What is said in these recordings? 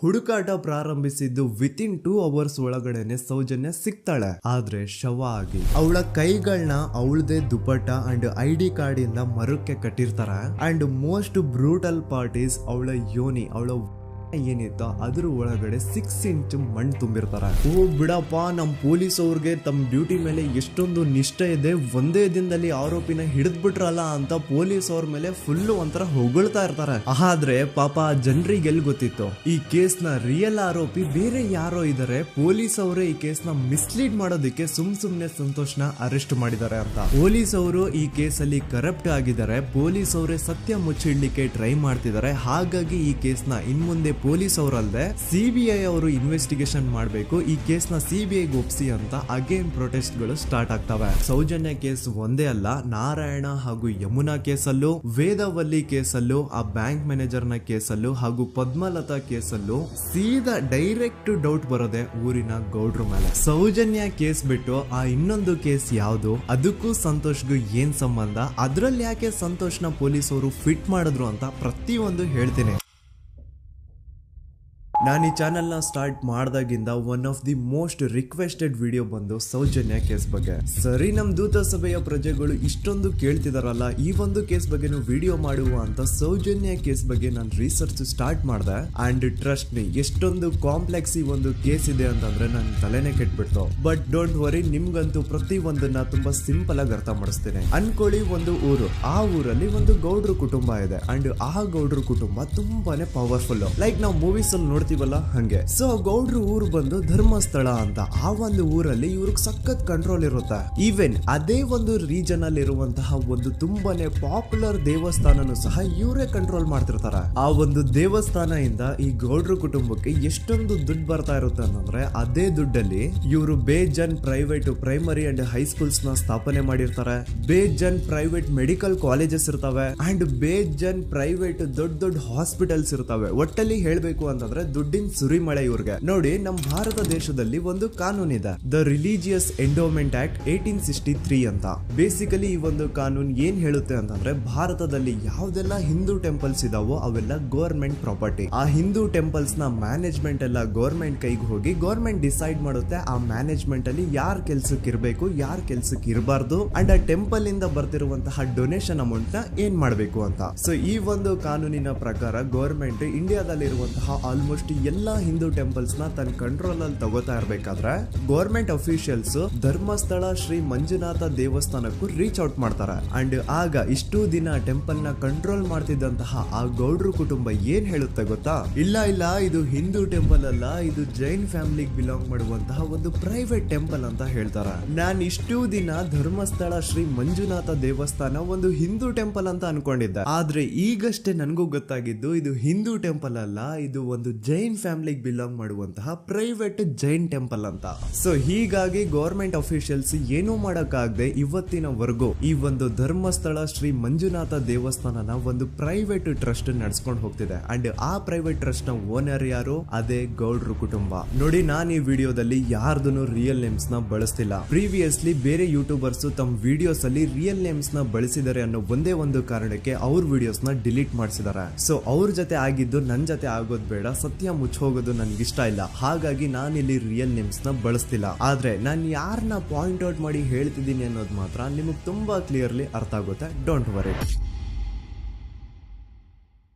ಹುಡುಕಾಟ ಪ್ರಾರಂಭಿಸಿದ್ದು within 2 hours ಒಳಗಡೆನೆ ಸೌಜನ್ಯ ಸಿಗ್ತಾಳೆ, ಆದ್ರೆ ಶವ ಆಗಿ. ಅವಳ ಕೈಗಳನ್ನ ಅವಳದೇ ದುಪಟ್ಟ ಅಂಡ್ ID ಕಾರ್ಡ್ ಇಂದ ಮರಕ್ಕೆ ಕಟ್ಟಿರ್ತಾರೆ. And most brutal part is ಅವಳ ಯೋನಿ, ಅವಳ ಏನಿತ್ತು ಅದ್ರ ಒಳಗಡೆ 6 ಇಂಚ್ ಮಣ್ಣು ತುಂಬಿರ್ತಾರೆ. ಓ ಬಿಡಪ್ಪ, ನಮ್ ಪೊಲೀಸ್ ಅವ್ರಿಗೆ ತಮ್ಮ ಡ್ಯೂಟಿ ಮೇಲೆ ಎಷ್ಟೊಂದು ನಿಷ್ಠೆ ಇದೆ, ಒಂದೇ ದಿನದಲ್ಲಿ ಆರೋಪಿನ ಹಿಡಿದ್ಬಿಟ್ರಲ್ಲ ಅಂತ ಪೊಲೀಸ್ ಅವ್ರ ಮೇಲೆ ಫುಲ್ ಒಂಥರ ಹೊಗಳ್ತಾ ಇರ್ತಾರೆ. ಆದ್ರೆ ಪಾಪ ಜನರಿಗೆ ಎಲ್ಲಿ ಗೊತ್ತಿತ್ತು ಈ ಕೇಸ್ ನ ರಿಯಲ್ ಆರೋಪಿ ಬೇರೆ ಯಾರೋ ಇದಾರೆ, ಪೊಲೀಸ್ ಅವರೇ ಈ ಕೇಸ್ ನ ಮಿಸ್ಲೀಡ್ ಮಾಡೋದಕ್ಕೆ ಸುಮ್ನೆ ಸಂತೋಷ್ನ ಅರೆಸ್ಟ್ ಮಾಡಿದ್ದಾರೆ ಅಂತ. ಪೊಲೀಸ್ ಅವರು ಈ ಕೇಸ್ ಅಲ್ಲಿ ಕರಪ್ಟ್ ಆಗಿದ್ದಾರೆ, ಪೊಲೀಸ್ ಅವರೇ ಸತ್ಯ ಮುಚ್ಚಿಡ್ಲಿಕ್ಕೆ ಟ್ರೈ ಮಾಡ್ತಿದ್ದಾರೆ. ಹಾಗಾಗಿ ಈ ಕೇಸ್ ನ ಇನ್ಮುಂದೆ ಪೊಲೀಸ್ ಅವರಲ್ಲದೆ CBI ಅವರು ಇನ್ವೆಸ್ಟಿಗೇಷನ್ ಮಾಡಬೇಕು, ಈ ಕೇಸ್ ನ CBI ಒಪ್ಸಿ ಅಂತ ಅಗೇನ್ ಪ್ರೊಟೆಸ್ಟ್ ಗಳು ಸ್ಟಾರ್ಟ್ ಆಗ್ತವೆ. ಸೌಜನ್ಯ ಕೇಸ್ ಒಂದೇ ಅಲ್ಲ, ನಾರಾಯಣ ಹಾಗೂ ಯಮುನಾ ಕೇಸಲ್ಲೂ, ವೇದವಲ್ಲಿ ಕೇಸಲ್ಲೂ, ಆ ಬ್ಯಾಂಕ್ ಮ್ಯಾನೇಜರ್ ನ ಕೇಸಲ್ಲೂ ಹಾಗೂ ಪದ್ಮಲತಾ ಕೇಸಲ್ಲೂ ಸೀದಾ ಡೈರೆಕ್ಟ್ ಡೌಟ್ ಬರೋದೆ ಊರಿನ ಗೌಡ್ರ ಮೇಲೆ. ಸೌಜನ್ಯ ಕೇಸ್ ಬಿಟ್ಟು ಆ ಇನ್ನೊಂದು ಕೇಸ್ ಯಾವುದು, ಅದಕ್ಕೂ ಸಂತೋಷ್ಗೂ ಏನ್ ಸಂಬಂಧ, ಅದ್ರಲ್ಲಿ ಯಾಕೆ ಸಂತೋಷ್ನ ಪೊಲೀಸ್ ಅವರು ಫಿಟ್ ಮಾಡಿದ್ರು ಅಂತ ಪ್ರತಿಯೊಂದು ಹೇಳ್ತೀನಿ. ನಾನು ಈ ಚಾನೆಲ್ ನ ಸ್ಟಾರ್ಟ್ ಮಾಡಿದಾಗಿಂದ one of the most requested video ಬಂದು ಸೌಜನ್ಯ ಕೇಸ್ ಬಗ್ಗೆ. ಸರಿ, ನಮ್ ದೂತ ಸಭೆಯ ಪ್ರಜೆಗಳು ಇಷ್ಟೊಂದು ಕೇಳ್ತಿದಾರಲ್ಲ, ಈ ಒಂದು ಕೇಸ್ ಬಗ್ಗೆ ವಿಡಿಯೋ ಮಾಡುವ ಅಂತ ಸೌಜನ್ಯ ಕೇಸ್ ಬಗ್ಗೆ ನಾನು ರಿಸರ್ಚ್ ಸ್ಟಾರ್ಟ್ ಮಾಡಿದೆ. ಅಂಡ್ ಟ್ರಸ್ಟ್ ಮೀ, ಎಷ್ಟೊಂದು ಕಾಂಪ್ಲೆಕ್ಸ್ ಈ ಒಂದು ಕೇಸ್ ಇದೆ ಅಂತಂದ್ರೆ ನನ್ ತಲೆನೇ ಕೆಟ್ಬಿಡ್ತು. ಬಟ್ ಡೋಂಟ್ ವರಿ, ನಿಮ್ಗಂತೂ ಪ್ರತಿ ಒಂದನ್ನ ತುಂಬಾ ಸಿಂಪಲ್ ಆಗಿ ಅರ್ಥ ಮಾಡಿಸ್ತೇನೆ. ಅನ್ಕೊಳ್ಳಿ, ಒಂದು ಊರು, ಆ ಊರಲ್ಲಿ ಒಂದು ಗೌಡ್ರ ಕುಟುಂಬ ಇದೆ. ಅಂಡ್ ಆ ಗೌಡ್ರ ಕುಟುಂಬ ತುಂಬಾನೇ ಪವರ್ಫುಲ್, ಲೈಕ್ ನಾವು ಮೂವೀಸ್ ಅಲ್ಲಿ ನೋಡ್ತೀವಿ ಹಂಗೆ. ಸೊ ಗೌಡ್ರು ಊರು ಬಂದು ಧರ್ಮಸ್ಥಳ ಅಂತ. ಆ ಒಂದು ಊರಲ್ಲಿ ಇವ್ರಿಗೆ ಸಖತ್ ಕಂಟ್ರೋಲ್ ಇರುತ್ತೆ. ಈವನ್ ಅದೇ ಒಂದು ರೀಜನ್ ಅಲ್ಲಿ ಇರುವಂತಹ ಒಂದು ತುಂಬಾನೇ ಪಾಪ್ಯುಲರ್ ದೇವಸ್ಥಾನನು ಸಹ ಇವರೇ ಕಂಟ್ರೋಲ್ ಮಾಡ್ತಿರ್ತಾರೆ. ಆ ಒಂದು ದೇವಸ್ಥಾನ ಇಂದ ಈ ಗೌಡ್ರ ಕುಟುಂಬಕ್ಕೆ ಎಷ್ಟೊಂದು ದುಡ್ಡು ಬರ್ತಾ ಇರುತ್ತೆ ಅಂತಂದ್ರೆ, ಅದೇ ದುಡ್ಡಲ್ಲಿ ಇವರು ಬೇಜನ್ ಪ್ರೈವೇಟ್ ಪ್ರೈಮರಿ ಅಂಡ್ ಹೈಸ್ಕೂಲ್ಸ್ ನ ಸ್ಥಾಪನೆ ಮಾಡಿರ್ತಾರೆ, ಬೇಜನ್ ಪ್ರೈವೇಟ್ ಮೆಡಿಕಲ್ ಕಾಲೇಜಸ್ ಇರ್ತವೆ, ಅಂಡ್ ಬೇಜನ್ ಪ್ರೈವೇಟ್ ದೊಡ್ಡ ದೊಡ್ಡ ಹಾಸ್ಪಿಟಲ್ಸ್ ಇರ್ತವೆ. ಒಟ್ಟಲ್ಲಿ ಹೇಳ್ಬೇಕು ಅಂತಂದ್ರೆ ದುಡ್ಡಿನ ಸುರಿಮಳೆ ಇವ್ರಿಗೆ. ನೋಡಿ, ನಮ್ಮ ಭಾರತ ದೇಶದಲ್ಲಿ ಒಂದು ಕಾನೂನು ಇದೆ, ದ ರಿಲಿಜಿಯಸ್ ಎಂಡೋಮೆಂಟ್ ಆಕ್ಟ್ 1863 ಅಂತ. ಬೇಸಿಕಲಿ ಈ ಒಂದು ಕಾನೂನು ಏನ್ ಹೇಳುತ್ತೆ ಅಂತಂದ್ರೆ, ಭಾರತದಲ್ಲಿ ಯಾವ್ದೆಲ್ಲ ಹಿಂದೂ ಟೆಂಪಲ್ಸ್ ಇದಾವೋ ಅವೆಲ್ಲ ಗವರ್ಮೆಂಟ್ ಪ್ರಾಪರ್ಟಿ. ಆ ಹಿಂದೂ ಟೆಂಪಲ್ಸ್ ನ ಮ್ಯಾನೇಜ್ಮೆಂಟ್ ಎಲ್ಲ ಗವರ್ಮೆಂಟ್ ಕೈಗೆ ಹೋಗಿ ಗವರ್ಮೆಂಟ್ ಡಿಸೈಡ್ ಮಾಡುತ್ತೆ ಆ ಮ್ಯಾನೇಜ್ಮೆಂಟ್ ಅಲ್ಲಿ ಯಾರ್ ಕೆಲ್ಸಕ್ಕೆ ಇರಬೇಕು, ಯಾರ್ ಕೆಲ್ಸಕ್ಕೆ ಇರಬಾರ್ದು, ಅಂಡ್ ಆ ಟೆಂಪಲ್ ಇಂದ ಬರ್ತಿರುವಂತಹ ಡೊನೇಷನ್ ಅಮೌಂಟ್ ನ ಏನ್ ಮಾಡ್ಬೇಕು ಅಂತ. ಸೊ ಈ ಒಂದು ಕಾನೂನಿನ ಪ್ರಕಾರ ಗವರ್ಮೆಂಟ್ ಇಂಡಿಯಾದಲ್ಲಿ ಇರುವಂತಹ ಆಲ್ಮೋಸ್ಟ್ ಎಲ್ಲಾ ಹಿಂದೂ ಟೆಂಪಲ್ಸ್ ನ ತನ್ನ ಕಂಟ್ರೋಲ್ ಅಲ್ಲಿ ತಗೋತಾ ಇರ್ಬೇಕಾದ್ರೆ ಗವರ್ಮೆಂಟ್ ಅಫಿಷಿಯಲ್ಸ್ ಧರ್ಮಸ್ಥಳ ಶ್ರೀ ಮಂಜುನಾಥ ದೇವಸ್ಥಾನಕ್ಕೂ ರೀಚ್ ಔಟ್ ಮಾಡ್ತಾರೆ. ಅಂಡ್ ಆಗ ಇಷ್ಟು ದಿನ ಟೆಂಪಲ್ ನ ಕಂಟ್ರೋಲ್ ಮಾಡ್ತಿದ್ದಂತಹ ಆ ಗೌಡ್ರ ಕುಟುಂಬ ಏನ್ ಹೇಳುತ್ತೆ ಗೊತ್ತಾ, ಇಲ್ಲ ಇಲ್ಲ, ಇದು ಹಿಂದೂ ಟೆಂಪಲ್ ಅಲ್ಲ, ಇದು ಜೈನ್ ಫ್ಯಾಮಿಲಿಗೆ ಬಿಲಾಂಗ್ ಮಾಡುವಂತಹ ಒಂದು ಪ್ರೈವೇಟ್ ಟೆಂಪಲ್ ಅಂತ ಹೇಳ್ತಾರೆ. ನಾನ್ ಇಷ್ಟು ದಿನ ಧರ್ಮಸ್ಥಳ ಶ್ರೀ ಮಂಜುನಾಥ ದೇವಸ್ಥಾನ ಒಂದು ಹಿಂದೂ ಟೆಂಪಲ್ ಅಂತ ಅನ್ಕೊಂಡಿದ್ದೆ, ಆದ್ರೆ ಈಗಷ್ಟೇ ನನಗೂ ಗೊತ್ತಾಗಿದ್ದು ಇದು ಹಿಂದೂ ಟೆಂಪಲ್ ಅಲ್ಲ, ಇದು ಒಂದು ಜೈನ್ ಫ್ಯಾಮಿಲಿಗೆ ಬಿಲಾಂಗ್ ಮಾಡುವಂತಹ ಪ್ರೈವೇಟ್ ಜೈನ್ ಟೆಂಪಲ್ ಅಂತ. ಸೊ ಹೀಗಾಗಿ ಗವರ್ಮೆಂಟ್ ಅಫಿಷಿಯಲ್ಸ್ ಏನೂ ಮಾಡಕ್ಕಾಗದೆ ಇವತ್ತಿನವರೆಗೂ ಈ ಒಂದು ಧರ್ಮಸ್ಥಳ ಶ್ರೀ ಮಂಜುನಾಥ ದೇವಸ್ಥಾನನ ಒಂದು ಪ್ರೈವೇಟ್ ಟ್ರಸ್ಟ್ ನಡೆಸ್ಕೊಂಡು ಹೋಗ್ತಿದೆ. ಅಂಡ್ ಆ ಪ್ರೈವೇಟ್ ಟ್ರಸ್ಟ್ ನ ಓನರ್ ಯಾರು, ಅದೇ ಗೌಡ್ರ ಕುಟುಂಬ. ನೋಡಿ, ನಾನು ಈ ವಿಡಿಯೋದಲ್ಲಿ ಯಾರ್ದನ್ನು ರಿಯಲ್ ನೇಮ್ಸ್ ನ ಬಳಸ್ತಿಲ್ಲ. ಪ್ರೀವಿಯಸ್ಲಿ ಬೇರೆ ಯೂಟ್ಯೂಬರ್ಸ್ ತಮ್ಮ ವಿಡಿಯೋಸ್ ಅಲ್ಲಿ ರಿಯಲ್ ನೇಮ್ಸ್ ನ ಬಳಸಿದ್ದಾರೆ ಅನ್ನೋ ಒಂದೇ ಒಂದು ಕಾರಣಕ್ಕೆ ಅವ್ರ ವಿಡಿಯೋಸ್ ನ ಡಿಲೀಟ್ ಮಾಡಿಸಿದ್ದಾರೆ. ಸೊ ಅವ್ರ ಜೊತೆ ಆಗಿದ್ದು ನನ್ ಜೊತೆ ಆಗೋದ್ ಬೇಡ, ಸತ್ಯ ಮುಚ್ಚೋಗೋದು ನನ್ಗಿಷ್ಟ ಇಲ್ಲ. ಹಾಗಾಗಿ ನಾನಿಲ್ಲಿ ರಿಯಲ್ ನೇಮ್ಸ್ ನ ಬಳಸ್ತಿಲ್ಲ. ಆದ್ರೆ ನಾನು ಯಾರನ್ನ ಪಾಯಿಂಟ್ ಔಟ್ ಮಾಡಿ ಹೇಳ್ತಿದ್ದೀನಿ ಅನ್ನೋದು ಮಾತ್ರ ನಿಮಗೆ ತುಂಬಾ ಕ್ಲಿಯರ್ಲಿ ಅರ್ಥ ಆಗುತ್ತೆ. Don't worry.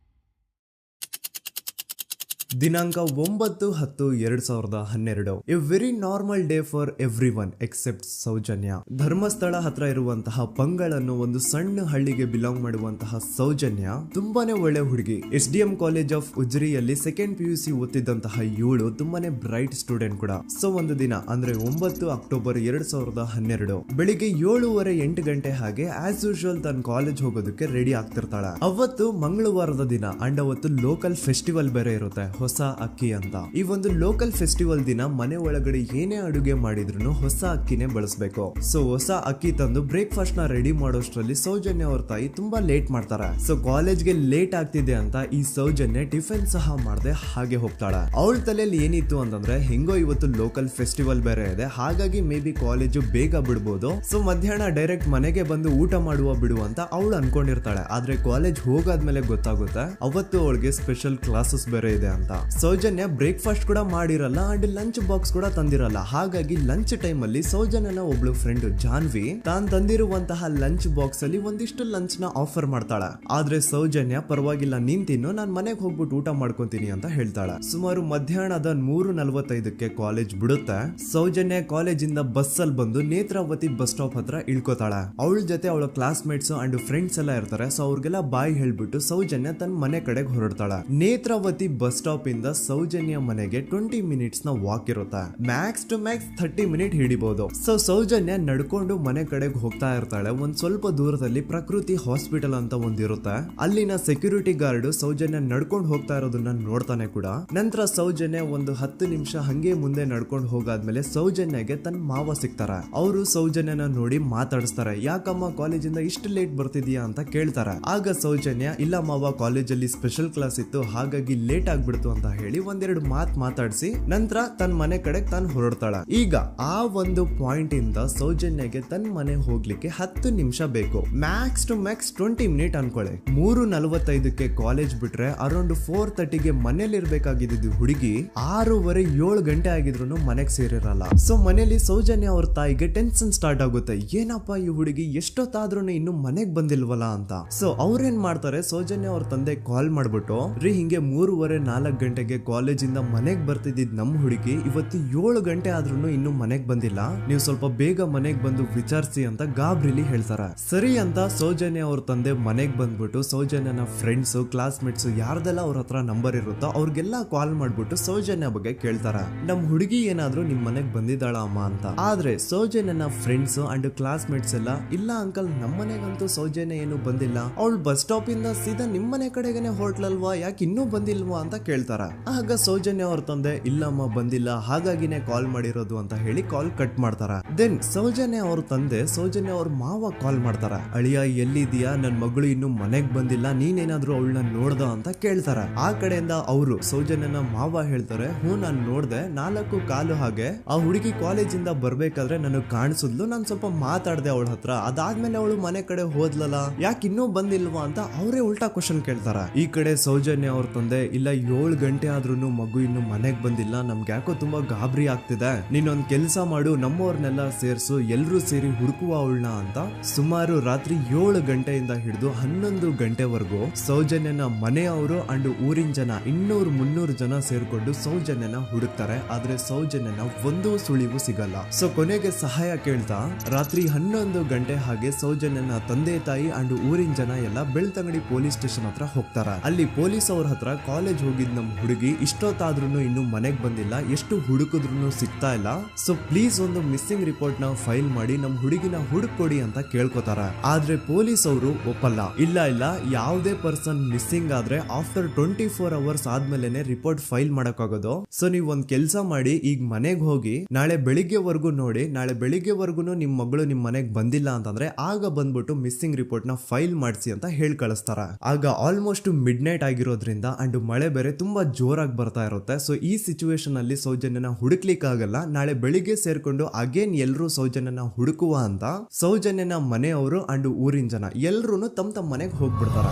ದಿನಾಂಕ 9/10/2012. A very normal day for everyone except Soujanya. Dharmasthala ಹತ್ರ ಇರುವಂತಹ ಪಂಗಳ್ ಅನ್ನೋ ಒಂದು ಸಣ್ಣ ಹಳ್ಳಿಗೆ ಬಿಲಾಂಗ್ ಮಾಡುವಂತಹ ಸೌಜನ್ಯ ತುಂಬಾನೇ ಒಳ್ಳೆ ಹುಡುಗಿ. SDM ಕಾಲೇಜ್ ಆಫ್ ಉಜ್ರಿಯಲ್ಲಿ 2nd PUC ಓದ್ತಿದ್ದಂತಹ ಇವಳು ತುಂಬಾನೇ ಬ್ರೈಟ್ ಸ್ಟೂಡೆಂಟ್ ಕೂಡ. ಸೊ ಒಂದು ದಿನ ಅಂದ್ರೆ 9 ಅಕ್ಟೋಬರ್ 2012 ಬೆಳಿಗ್ಗೆ 7:30-8 ಗಂಟೆ ಹಾಗೆ ಆಸ್ ಯೂಶುವಲ್ ತನ್ನ ಕಾಲೇಜ್ ಹೋಗೋದಕ್ಕೆ ರೆಡಿ ಆಗ್ತಿರ್ತಾಳೆ. ಅವತ್ತು ಮಂಗಳವಾರದ ದಿನ ಅಂಡ್ ಅವತ್ತು ಲೋಕಲ್ ಫೆಸ್ಟಿವಲ್ ಬೇರೆ ಇರುತ್ತೆ, ಹೊಸ ಅಕ್ಕಿ ಅಂತ. ಈ ಒಂದು ಲೋಕಲ್ ಫೆಸ್ಟಿವಲ್ ದಿನ ಮನೆ ಒಳಗಡೆ ಏನೇ ಅಡುಗೆ ಮಾಡಿದ್ರು ಹೊಸ ಅಕ್ಕಿನೇ ಬಳಸಬೇಕು. ಸೊ ಹೊಸ ಅಕ್ಕಿ ತಂದು ಬ್ರೇಕ್ಫಾಸ್ಟ್ ನ ರೆಡಿ ಮಾಡೋಷ್ಟ್ರಲ್ಲಿ ಸೌಜನ್ಯ ಅವ್ರ ತಾಯಿ ತುಂಬಾ ಲೇಟ್ ಮಾಡ್ತಾರೆ. ಸೊ ಕಾಲೇಜ್ಗೆ ಲೇಟ್ ಆಗ್ತಿದೆ ಅಂತ ಈ ಸೌಜನ್ಯ ಟಿಫಿನ್ ಸಹ ಮಾಡದೆ ಹಾಗೆ ಹೋಗ್ತಾಳೆ. ಅವಳ ತಲೆಯಲ್ಲಿ ಏನಿತ್ತು ಅಂತಂದ್ರೆ, ಹೆಂಗೋ ಇವತ್ತು ಲೋಕಲ್ ಫೆಸ್ಟಿವಲ್ ಬೇರೆ ಇದೆ, ಹಾಗಾಗಿ ಮೇ ಬಿ ಕಾಲೇಜು ಬೇಗ ಬಿಡ್ಬೋದು, ಸೊ ಮಧ್ಯಾಹ್ನ ಡೈರೆಕ್ಟ್ ಮನೆಗೆ ಬಂದು ಊಟ ಬಿಡುವ ಅಂತ ಅವಳು ಅನ್ಕೊಂಡಿರ್ತಾಳೆ. ಆದ್ರೆ ಕಾಲೇಜ್ ಹೋಗಾದ್ಮೇಲೆ ಗೊತ್ತಾಗುತ್ತೆ ಅವತ್ತು ಅವಳಿಗೆ ಸ್ಪೆಷಲ್ ಕ್ಲಾಸಸ್ ಬೇರೆ ಇದೆ ಅಂತ. ಸೌಜನ್ಯ ಬ್ರೇಕ್ಫಾಸ್ಟ್ ಕೂಡ ಮಾಡಿರಲ್ಲ ಅಂಡ್ ಲಂಚ್ ಬಾಕ್ಸ್ ಕೂಡ ತಂದಿರಲ್ಲ. ಹಾಗಾಗಿ ಲಂಚ್ ಟೈಮ್ ಅಲ್ಲಿ ಸೌಜನ್ಯನ ಒಬ್ಳು ಫ್ರೆಂಡ್ ಜಾನ್ವಿ ತಾನ್ ತಂದಿರುವಂತಹ ಲಂಚ್ ಬಾಕ್ಸ್ ಅಲ್ಲಿ ಒಂದಿಷ್ಟು ಲಂಚ್ ನ ಆಫರ್ ಮಾಡ್ತಾಳೆ. ಆದ್ರೆ ಸೌಜನ್ಯ ಪರವಾಗಿಲ್ಲ ನೀನ್ ತಿನ್ನು, ನಾನ್ ಮನೆಗೆ ಹೋಗ್ಬಿಟ್ಟು ಊಟ ಮಾಡ್ಕೊಂತೀನಿ ಅಂತ ಹೇಳ್ತಾಳೆ. ಸುಮಾರು ಮಧ್ಯಾಹ್ನದ 3:45ಕ್ಕೆ ಕಾಲೇಜ್ ಬಿಡುತ್ತೆ. ಸೌಜನ್ಯ ಕಾಲೇಜ್ ಇಂದ ಬಸ್ ಅಲ್ಲಿ ಬಂದು ನೇತ್ರಾವತಿ ಬಸ್ ಸ್ಟಾಪ್ ಹತ್ರ ಇಳ್ಕೋತಾಳೆ. ಅವಳ ಜೊತೆ ಅವಳ ಕ್ಲಾಸ್ ಮೇಟ್ಸ್ ಅಂಡ್ ಫ್ರೆಂಡ್ಸ್ ಎಲ್ಲ ಇರ್ತಾರೆ. ಸೊ ಅವ್ರಿಗೆಲ್ಲ ಬಾಯ್ ಹೇಳ್ಬಿಟ್ಟು ಸೌಜನ್ಯ ತನ್ನ ಮನೆ ಕಡೆಗೆ ಹೊರಡ್ತಾಳೆ. ನೇತ್ರಾವತಿ ಬಸ್ ಸ್ಟಾಪ್ ಇಂದ ಸೌಜನ್ಯ ಮನೆಗೆ 20 ಮಿನಿಟ್ಸ್ ನ ವಾಕ್ ಇರುತ್ತೆ. ಮ್ಯಾಕ್ಸ್ ಟು ಮ್ಯಾಕ್ಸ್ 30 ಮಿನಿಟ್ ಹಿಡಿಬಹುದು. ಸೊ ಸೌಜನ್ಯ ನಡ್ಕೊಂಡು ಮನೆ ಕಡೆಗೆ ಹೋಗ್ತಾ ಇರ್ತಾಳೆ. ಒಂದ್ ಸ್ವಲ್ಪ ದೂರದಲ್ಲಿ ಪ್ರಕೃತಿ ಹಾಸ್ಪಿಟಲ್ ಅಂತ ಒಂದಿರುತ್ತೆ. ಅಲ್ಲಿನ ಸೆಕ್ಯೂರಿಟಿ ಗಾರ್ಡ್ ಸೌಜನ್ಯ ನಡ್ಕೊಂಡು ಹೋಗ್ತಾ ಇರೋದನ್ನ ನೋಡ್ತಾನೆ ಕೂಡ. ನಂತರ ಸೌಜನ್ಯ ಒಂದು 10 ನಿಮಿಷ ಹಂಗೆ ಮುಂದೆ ನಡ್ಕೊಂಡು ಹೋಗಾದ್ಮೇಲೆ ಸೌಜನ್ಯಗೆ ತನ್ನ ಮಾವ ಸಿಗ್ತಾರೆ. ಅವರು ಸೌಜನ್ಯನ ನೋಡಿ ಮಾತಾಡಿಸ್ತಾರೆ. ಯಾಕಮ್ಮ ಕಾಲೇಜಿಂದ ಇಷ್ಟು ಲೇಟ್ ಬರ್ತಿದ್ಯಾ ಅಂತ ಕೇಳ್ತಾರೆ. ಆಗ ಸೌಜನ್ಯ ಇಲ್ಲ ಮಾವ, ಕಾಲೇಜಲ್ಲಿ ಸ್ಪೆಷಲ್ ಕ್ಲಾಸ್ ಇತ್ತು ಹಾಗಾಗಿ ಲೇಟ್ ಆಗ್ಬಿಡ್ತು ಅಂತ ಹೇಳಿ ಒಂದೆರಡು ಮಾತಾಡಿಸಿ ನಂತರ ತನ್ನ ಮನೆ ಕಡೆ ತಾನು ಹೊರಡ್ತಾಳೆ. ಈಗ ಆ ಒಂದು ಪಾಯಿಂಟ್ ಇಂದ ಸೌಜನ್ಯಗೆ ತನ್ನ ಮನೆ ಹೋಗ್ಲಿಕ್ಕೆ 10 ನಿಮಿಷ ಬೇಕು. ಮ್ಯಾಕ್ಸ್ ಟು ಮ್ಯಾಕ್ಸ್ 20 ಮಿನಿಟ್ ಅನ್ಕೊಳ್ಳಿ. 3:45ಕ್ಕೆ ಕಾಲೇಜ್ ಬಿಟ್ರೆ ಅರೌಂಡ್ 4:30ಗೆ ಮನೇಲಿ ಇರ್ಬೇಕಾಗಿದ್ದು ಹುಡುಗಿ 6:30-7 ಗಂಟೆ ಆಗಿದ್ರು ಮನೆಗೆ ಸೇರಿರಲ್ಲ. ಸೊ ಮನೇಲಿ ಸೌಜನ್ಯ ಅವ್ರ ತಾಯಿಗೆ ಟೆನ್ಷನ್ ಸ್ಟಾರ್ಟ್ ಆಗುತ್ತೆ. ಏನಪ್ಪಾ ಈ ಹುಡುಗಿ ಎಷ್ಟೊತ್ತಾದ್ರೂ ಇನ್ನು ಮನೆಗ್ ಬಂದಿಲ್ವಲ್ಲ ಅಂತ. ಸೊ ಅವ್ರೇನ್ ಮಾಡ್ತಾರೆ, ಸೌಜನ್ಯ ಅವ್ರ ತಂದೆ ಕಾಲ್ ಮಾಡ್ಬಿಟ್ಟು ರೀ ಹಿಂಗೆ 3:30-4 ಗಂಟೆಗೆ ಕಾಲೇಜಿಂದ ಮನೆಗ್ ಬರ್ತಿದ್ದಿದ್ ನಮ್ ಹುಡುಗಿ ಇವತ್ತು 7 ಗಂಟೆ ಆದ್ರೂ ಇನ್ನು ಮನೆಗ್ ಬಂದಿಲ್ಲ, ನೀವು ಸ್ವಲ್ಪ ಬೇಗ ಮನೆಗ್ ಬಂದು ವಿಚಾರಿಸಿ ಅಂತ ಗಾಬ್ರಿಲಿ ಹೇಳ್ತಾರೆ. ಸರಿ ಅಂತ ಸೌಜನ್ಯ ಅವ್ರ ತಂದೆ ಮನೆಗ್ ಬಂದ್ಬಿಟ್ಟು ಸೌಜನ್ಯನ ಫ್ರೆಂಡ್ಸ್ ಕ್ಲಾಸ್ ಮೇಟ್ಸ್ ಯಾರ್ದೆಲ್ಲ ಅವ್ರ ಹತ್ರ ನಂಬರ್ ಇರುತ್ತೋ ಅವ್ರಿಗೆಲ್ಲ ಕಾಲ್ ಮಾಡ್ಬಿಟ್ಟು ಸೌಜನ್ಯ ಬಗ್ಗೆ ಕೇಳ್ತಾರ. ನಮ್ ಹುಡುಗಿ ಏನಾದ್ರು ನಿಮ್ ಮನೆಗ್ ಬಂದಿದ್ದಾಳ ಅಮ್ಮ ಅಂತ. ಆದ್ರೆ ಸೌಜನ್ಯನ ಫ್ರೆಂಡ್ಸ್ ಅಂಡ್ ಕ್ಲಾಸ್ ಮೇಟ್ಸ್ ಎಲ್ಲ ಇಲ್ಲ ಅಂಕಲ್ ನಮ್ ಮನೆಗಂತೂ ಸೌಜನ್ಯ ಏನು ಬಂದಿಲ್ಲ, ಅವಳು ಬಸ್ ಸ್ಟಾಪ್ ಇಂದ ಸೀದಾ ನಿಮ್ ಮನೆ ಕಡೆಗೇನೆ ಹೊರಟ್ಲಲ್ವಾ, ಯಾಕೆ ಇನ್ನೂ ಬಂದಿಲ್ವಾ ಅಂತ ಕೇಳ್ತಾರ. ಆಗ ಸೌಜನ್ಯ ಅವ್ರ ತಂದೆ ಇಲ್ಲಮ್ಮ ಬಂದಿಲ್ಲ ಹಾಗಾಗಿನೇ ಕಾಲ್ ಮಾಡಿರೋದು ಅಂತ ಹೇಳಿ ಕಾಲ್ ಕಟ್ ಮಾಡ್ತಾರ. ದೆನ್ ಸೌಜನ್ಯ ಅವ್ರ ತಂದೆ ಸೌಜನ್ಯ ಅವ್ರ ಮಾವ ಕಾಲ್ ಮಾಡ್ತಾರ. ಅಳಿಯ ಎಲ್ಲಿದ್ಯಾ, ನನ್ ಮಗಳು ಇನ್ನು ಮನೆಗ್ ಬಂದಿಲ್ಲ, ನೀನೇನಾದ್ರೂ ಅವಳನ್ನ ನೋಡ್ದ ಅಂತ ಕೇಳ್ತಾರ. ಆ ಕಡೆಯಿಂದ ಅವರು ಸೌಜನ್ಯನ ಮಾವ ಹೇಳ್ತಾರೆ, ಹ್ಞೂ ನಾನ್ ನೋಡ್ದೆ, 4:15 ಹಾಗೆ ಆ ಹುಡುಗಿ ಕಾಲೇಜಿಂದ ಬರ್ಬೇಕಾದ್ರೆ ನನಗ್ ಕಾಣಿಸಿದ್ಲು, ನಾನ್ ಸ್ವಲ್ಪ ಮಾತಾಡ್ದೆ ಅವಳ ಹತ್ರ, ಅದಾದ್ಮೇಲೆ ಅವಳು ಮನೆ ಕಡೆ ಹೋದ್ಲಲ್ಲ, ಯಾಕೆ ಇನ್ನೂ ಬಂದಿಲ್ವಾ ಅಂತ ಅವರೇ ಉಲ್ಟಾ ಕ್ವಶನ್ ಕೇಳ್ತಾರ. ಈ ಕಡೆ ಸೌಜನ್ಯ ಅವ್ರ ತಂದೆ ಇಲ್ಲ 7 ಗಂಟೆ ಆದ್ರೂ ಮಗು ಇನ್ನು ಮನೆಗ್ ಬಂದಿಲ್ಲ, ನಮ್ಗೆ ಯಾಕೋ ತುಂಬಾ ಗಾಬರಿ ಆಗ್ತಿದೆ, ನೀನೊಂದ್ ಕೆಲ್ಸ ಮಾಡು, ನಮ್ಮವ್ರನ್ನೆಲ್ಲ ಸೇರ್ಸು, ಎಲ್ರೂ ಸೇರಿ ಹುಡುಕುವ ಅವಳನ್ನ ಅಂತ ಸುಮಾರು ರಾತ್ರಿ 7 ಗಂಟೆಯಿಂದ ಹಿಡಿದು 11 ಗಂಟೆವರೆಗೂ ಸೌಜನ್ಯನ ಮನೆಯವರು ಅಂಡ್ ಊರಿನ ಜನ 200-300 ಜನ ಸೇರ್ಕೊಂಡು ಸೌಜನ್ಯನ ಹುಡುಕ್ತಾರೆ. ಆದ್ರೆ ಸೌಜನ್ಯನ ಒಂದು ಸುಳಿವು ಸಿಗಲ್ಲ. ಸೊ ಕೊನೆಗೆ ಸಹಾಯ ಕೇಳ್ತಾ ರಾತ್ರಿ 11 ಗಂಟೆ ಹಾಗೆ ಸೌಜನ್ಯನ ತಂದೆ ತಾಯಿ ಅಂಡ್ ಊರಿನ ಜನ ಎಲ್ಲ ಬೆಳ್ತಂಗಡಿ ಪೊಲೀಸ್ ಸ್ಟೇಷನ್ ಹತ್ರ ಹೋಗ್ತಾರ. ಅಲ್ಲಿ ಪೊಲೀಸ್ ಅವ್ರ ಹತ್ರ ಕಾಲೇಜ್ ಹೋಗಿದ್ ನಮ್ ಹುಡುಗಿ ಇಷ್ಟೊತ್ತಾದ್ರೂ ಇನ್ನು ಮನೆಗ್ ಬಂದಿಲ್ಲ, ಎಷ್ಟು ಹುಡುಕಿದ್ರು ಸಿಗ್ತಾ ಇಲ್ಲ, ಸೊ ಪ್ಲೀಸ್ ಒಂದು ಮಿಸ್ಸಿಂಗ್ ರಿಪೋರ್ಟ್ ನ ಫೈಲ್ ಮಾಡಿ ನಮ್ ಹುಡುಗಿನ ಹುಡುಕೊಡಿ ಅಂತ ಕೇಳ್ಕೊತಾರ. ಆದ್ರೆ ಪೊಲೀಸ್ ಅವರು ಒಪ್ಪಲ್ಲ. ಇಲ್ಲ ಯಾವುದೇ ಪರ್ಸನ್ ಮಿಸ್ಸಿಂಗ್ ಆದ್ರೆ ಆಫ್ಟರ್ 24 ಅವರ್ಸ್ ಆದ್ಮೇಲೆ ರಿಪೋರ್ಟ್ ಫೈಲ್ ಮಾಡಕ್ಕಾಗೋದು. ಸೊ ನೀವ್ ಒಂದ್ ಕೆಲ್ಸ ಮಾಡಿ, ಈಗ ಮನೆಗ್ ಹೋಗಿ ನಾಳೆ ಬೆಳಿಗ್ಗೆವರೆಗೂ ನೋಡಿ, ನಾಳೆ ಬೆಳಿಗ್ಗೆವರೆಗೂ ನಿಮ್ ಮಗಳು ನಿಮ್ ಮನೆಗ್ ಬಂದಿಲ್ಲ ಅಂತಂದ್ರೆ ಆಗ ಬಂದ್ಬಿಟ್ಟು ಮಿಸ್ಸಿಂಗ್ ರಿಪೋರ್ಟ್ ನ ಫೈಲ್ ಮಾಡಿಸಿ ಅಂತ ಹೇಳಿ ಕಳಿಸ್ತಾರ. ಆಗ ಆಲ್ಮೋಸ್ಟ್ ಮಿಡ್ ನೈಟ್ ಆಗಿರೋದ್ರಿಂದ ಅಂಡ್ ಮಳೆ ಬೇರೆ ತುಂಬಾ ಜೋರಾಗಿ ಬರ್ತಾ ಇರುತ್ತೆ. ಸೊ ಈ ಸಿಚುವೇಶನ್ ಅಲ್ಲಿ ಸೌಜನ್ಯನ ಹುಡುಕ್ಲಿಕ್ಕೆ ಆಗಲ್ಲ. ನಾಳೆ ಬೆಳಿಗ್ಗೆ ಸೇರ್ಕೊಂಡು ಅಗೇನ್ ಎಲ್ರು ಸೌಜನ್ಯನ ಹುಡುಕುವ ಅಂತ ಸೌಜನ್ಯನ ಮನೆಯವರು ಅಂಡ್ ಊರಿನ ಜನ ಎಲ್ರು ತಮ್ಮ ಮನೆಗೆ ಹೋಗ್ಬಿಡ್ತಾರ.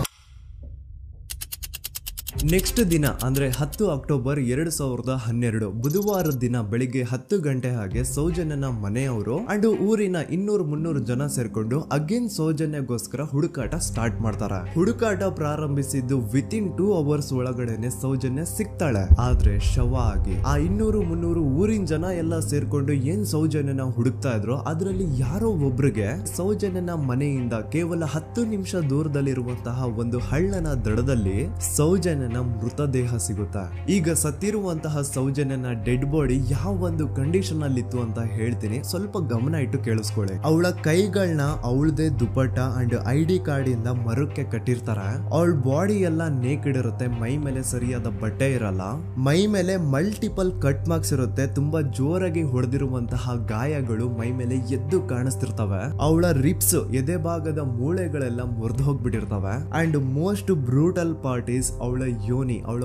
ನೆಕ್ಸ್ಟ್ ದಿನ ಅಂದ್ರೆ 10 ಅಕ್ಟೋಬರ್ 2012 ಬುಧವಾರದ ದಿನ ಬೆಳಿಗ್ಗೆ 10 ಗಂಟೆ ಹಾಗೆ ಸೌಜನ್ಯನ ಮನೆಯವರು ಅಂಡ್ ಊರಿನ 200-300 ಜನ ಸೇರ್ಕೊಂಡು ಅಗೇನ್ ಸೌಜನ್ಯಗೋಸ್ಕರ ಹುಡುಕಾಟ ಸ್ಟಾರ್ಟ್ ಮಾಡ್ತಾರ. ಹುಡುಕಾಟ ಪ್ರಾರಂಭಿಸಿದ್ದು ವಿತಿನ್ 2 ಅವರ್ಸ್ ಒಳಗಡೆನೆ ಸೌಜನ್ಯ ಸಿಗ್ತಾಳೆ. ಆದ್ರೆ ಶವ ಆಗಿ ಆ 200-300 ಊರಿನ ಜನ ಎಲ್ಲ ಸೇರ್ಕೊಂಡು ಏನ್ ಸೌಜನ್ಯನ ಹುಡುಕ್ತಾ ಇದ್ರು ಅದರಲ್ಲಿ ಯಾರೋ ಒಬ್ರಿಗೆ ಸೌಜನ್ಯನ ಮನೆಯಿಂದ ಕೇವಲ 10 ನಿಮಿಷ ದೂರದಲ್ಲಿರುವಂತಹ ಒಂದು ಹಳ್ಳನ ದಡದಲ್ಲಿ ಸೌಜನ್ಯನ ಮೃತದೇಹ ಸಿಗುತ್ತಾ. ಈಗ ಸತ್ತಿರುವಂತಹ ಸೌಜನ್ಯನ ಡೆಡ್ ಬಾಡಿ ಯಾವ ಒಂದು ಕಂಡೀಷನ್ ಅಲ್ಲಿ ಇತ್ತು ಅಂತ ಹೇಳ್ತೀನಿ, ಸ್ವಲ್ಪ ಗಮನ ಇಟ್ಟು ಕೇಳಿಸ್ಕೊಳ್ಳಿ. ಅವಳ ಕೈಗಳನ್ನ ಅವಳದೇ ದುಪಟ್ಟ ಅಂಡ್ ID ಕಾರ್ಡ್ ಇಂದ ಮರಕ್ಕೆ ಕಟ್ಟಿರ್ತಾರ. ಅವಳ ಬಾಡಿ ಎಲ್ಲ ನೇಕೆಡ್ ಇರುತ್ತೆ, ಮೈ ಮೇಲೆ ಸರಿಯಾದ ಬಟ್ಟೆ ಇರಲ್ಲ, ಮೈ ಮೇಲೆ ಮಲ್ಟಿಪಲ್ ಕಟ್ ಮಾರ್ಕ್ಸ್ ಇರುತ್ತೆ, ತುಂಬಾ ಜೋರಾಗಿ ಹೊಡೆದಿರುವಂತಹ ಗಾಯಗಳು ಮೈ ಮೇಲೆ ಎದ್ದು ಕಾಣಿಸ್ತಿರ್ತವೆ. ಅವಳ ರಿಪ್ಸ್ ಎದೆ ಭಾಗದ ಮೂಳೆಗಳೆಲ್ಲ ಮುರಿದು ಹೋಗ್ಬಿಟ್ಟಿರ್ತವೆ and most brutal part is ಅವಳ ಯೋನಿ, ಅವಳ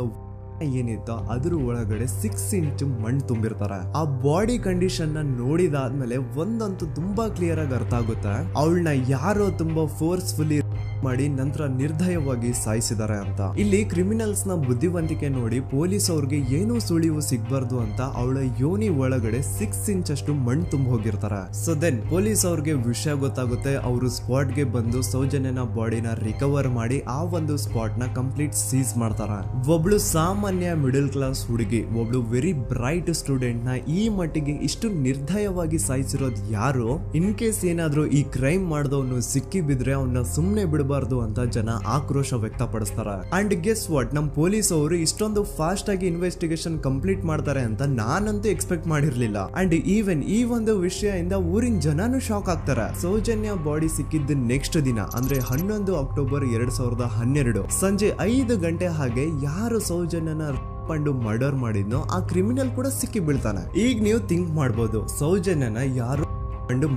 ಏನಿತ್ತು ಅದ್ರ ಒಳಗಡೆ 6 ಇಂಚ್ ಮಣ್ಣು ತುಂಬಿರ್ತಾರೆ. ಆ ಬಾಡಿ ಕಂಡೀಷನ್ ನ ನೋಡಿದಾದ್ಮೇಲೆ ಒಂದಂತೂ ತುಂಬಾ ಕ್ಲಿಯರ್ ಆಗಿ ಅರ್ಥ ಆಗುತ್ತೆ, ಅವಳನ್ನ ಯಾರೋ ತುಂಬಾ ಫೋರ್ಸ್ಫುಲಿ ಮಾಡಿ ನಂತರ ನಿರ್ದಯವಾಗಿ ಸಾಯಿಸಿದ್ದಾರೆ ಅಂತ. ಇಲ್ಲಿ ಕ್ರಿಮಿನಲ್ಸ್ ನ ಬುದ್ಧಿವಂತಿಕೆ ನೋಡಿ ಪೊಲೀಸ್ ಅವ್ರಿಗೆ ಏನೂ ಸುಳಿವು ಸಿಗ್ಬಾರ್ದು ಅಂತ ಅವಳ ಯೋನಿ ಒಳಗಡೆ 6 ಇಂಚ್ ಅಷ್ಟು ಮಣ್ಣು ತುಂಬ ಹೋಗಿರ್ತಾರೆ. ಸೊ ದೆನ್ ಪೊಲೀಸ್ ಅವ್ರಿಗೆ ವಿಷಯ ಗೊತ್ತಾಗುತ್ತೆ. ಅವರು ಸ್ಪಾಟ್ ಗೆ ಬಂದು ಸೌಜನ್ಯನ ಬಾಡಿನ ರಿಕವರ್ ಮಾಡಿ ಆ ಒಂದು ಸ್ಪಾಟ್ ನ ಕಂಪ್ಲೀಟ್ ಸೀಸ್ ಮಾಡ್ತಾರ. ಒಬ್ಳು ಸಾಮಾನ್ಯ ಮಿಡಲ್ ಕ್ಲಾಸ್ ಹುಡುಗಿ, ಒಬ್ಳು ವೆರಿ ಬ್ರೈಟ್ ಸ್ಟೂಡೆಂಟ್ ನ ಈ ಮಟ್ಟಿಗೆ ಇಷ್ಟು ನಿರ್ದಯವಾಗಿ ಸಾಯಿಸಿರೋದು ಯಾರು? ಇನ್ ಕೇಸ್ ಏನಾದ್ರೂ ಈ ಕ್ರೈಮ್ ಮಾಡಿದವನು ಸಿಕ್ಕಿ ಬಿದ್ರೆ ಅವನ್ನ ಸುಮ್ನೆ ಬಿಡಬಾರ್ದು ಅಂತ ಜನ ಆಕ್ರೋಶ ವ್ಯಕ್ತಪಡಿಸ್ತಾರೆ. ಅಂಡ್ ಗೆಸ್ ವಾಟ್, ನಮ್ ಪೊಲೀಸ್ ಅವರು ಇಷ್ಟೊಂದು ಫಾಸ್ಟ್ ಆಗಿ ಇನ್ವೆಸ್ಟಿಗೇಷನ್ ಕಂಪ್ಲೀಟ್ ಮಾಡ್ತಾರೆ ಅಂತ ನಾನಂತೂ ಎಕ್ಸ್ಪೆಕ್ಟ್ ಮಾಡಿರ್ಲಿಲ್ಲ. ಅಂಡ್ ಈವನ್ ಈ ಒಂದು ವಿಷಯದಿಂದ ಊರಿನ ಜನನು ಶಾಕ್ ಆಗ್ತಾರೆ. ಸೌಜನ್ಯ ಬಾಡಿ ಸಿಕ್ಕಿದ್ದ ನೆಕ್ಸ್ಟ್ ದಿನ ಅಂದ್ರೆ 11 ಅಕ್ಟೋಬರ್ 2012 ಸಂಜೆ 5 ಗಂಟೆ ಹಾಗೆ ಯಾರು ಸೌಜನ್ಯನ ಪಂಡು ಮರ್ಡರ್ ಮಾಡಿದ್ನೋ ಆ ಕ್ರಿಮಿನಲ್ ಕೂಡ ಸಿಕ್ಕಿ ಬೀಳ್ತಾನೆ. ಈಗ ನೀವು ಥಿಂಕ್ ಮಾಡ್ಬೋದು, ಸೌಜನ್ಯನ ಯಾರು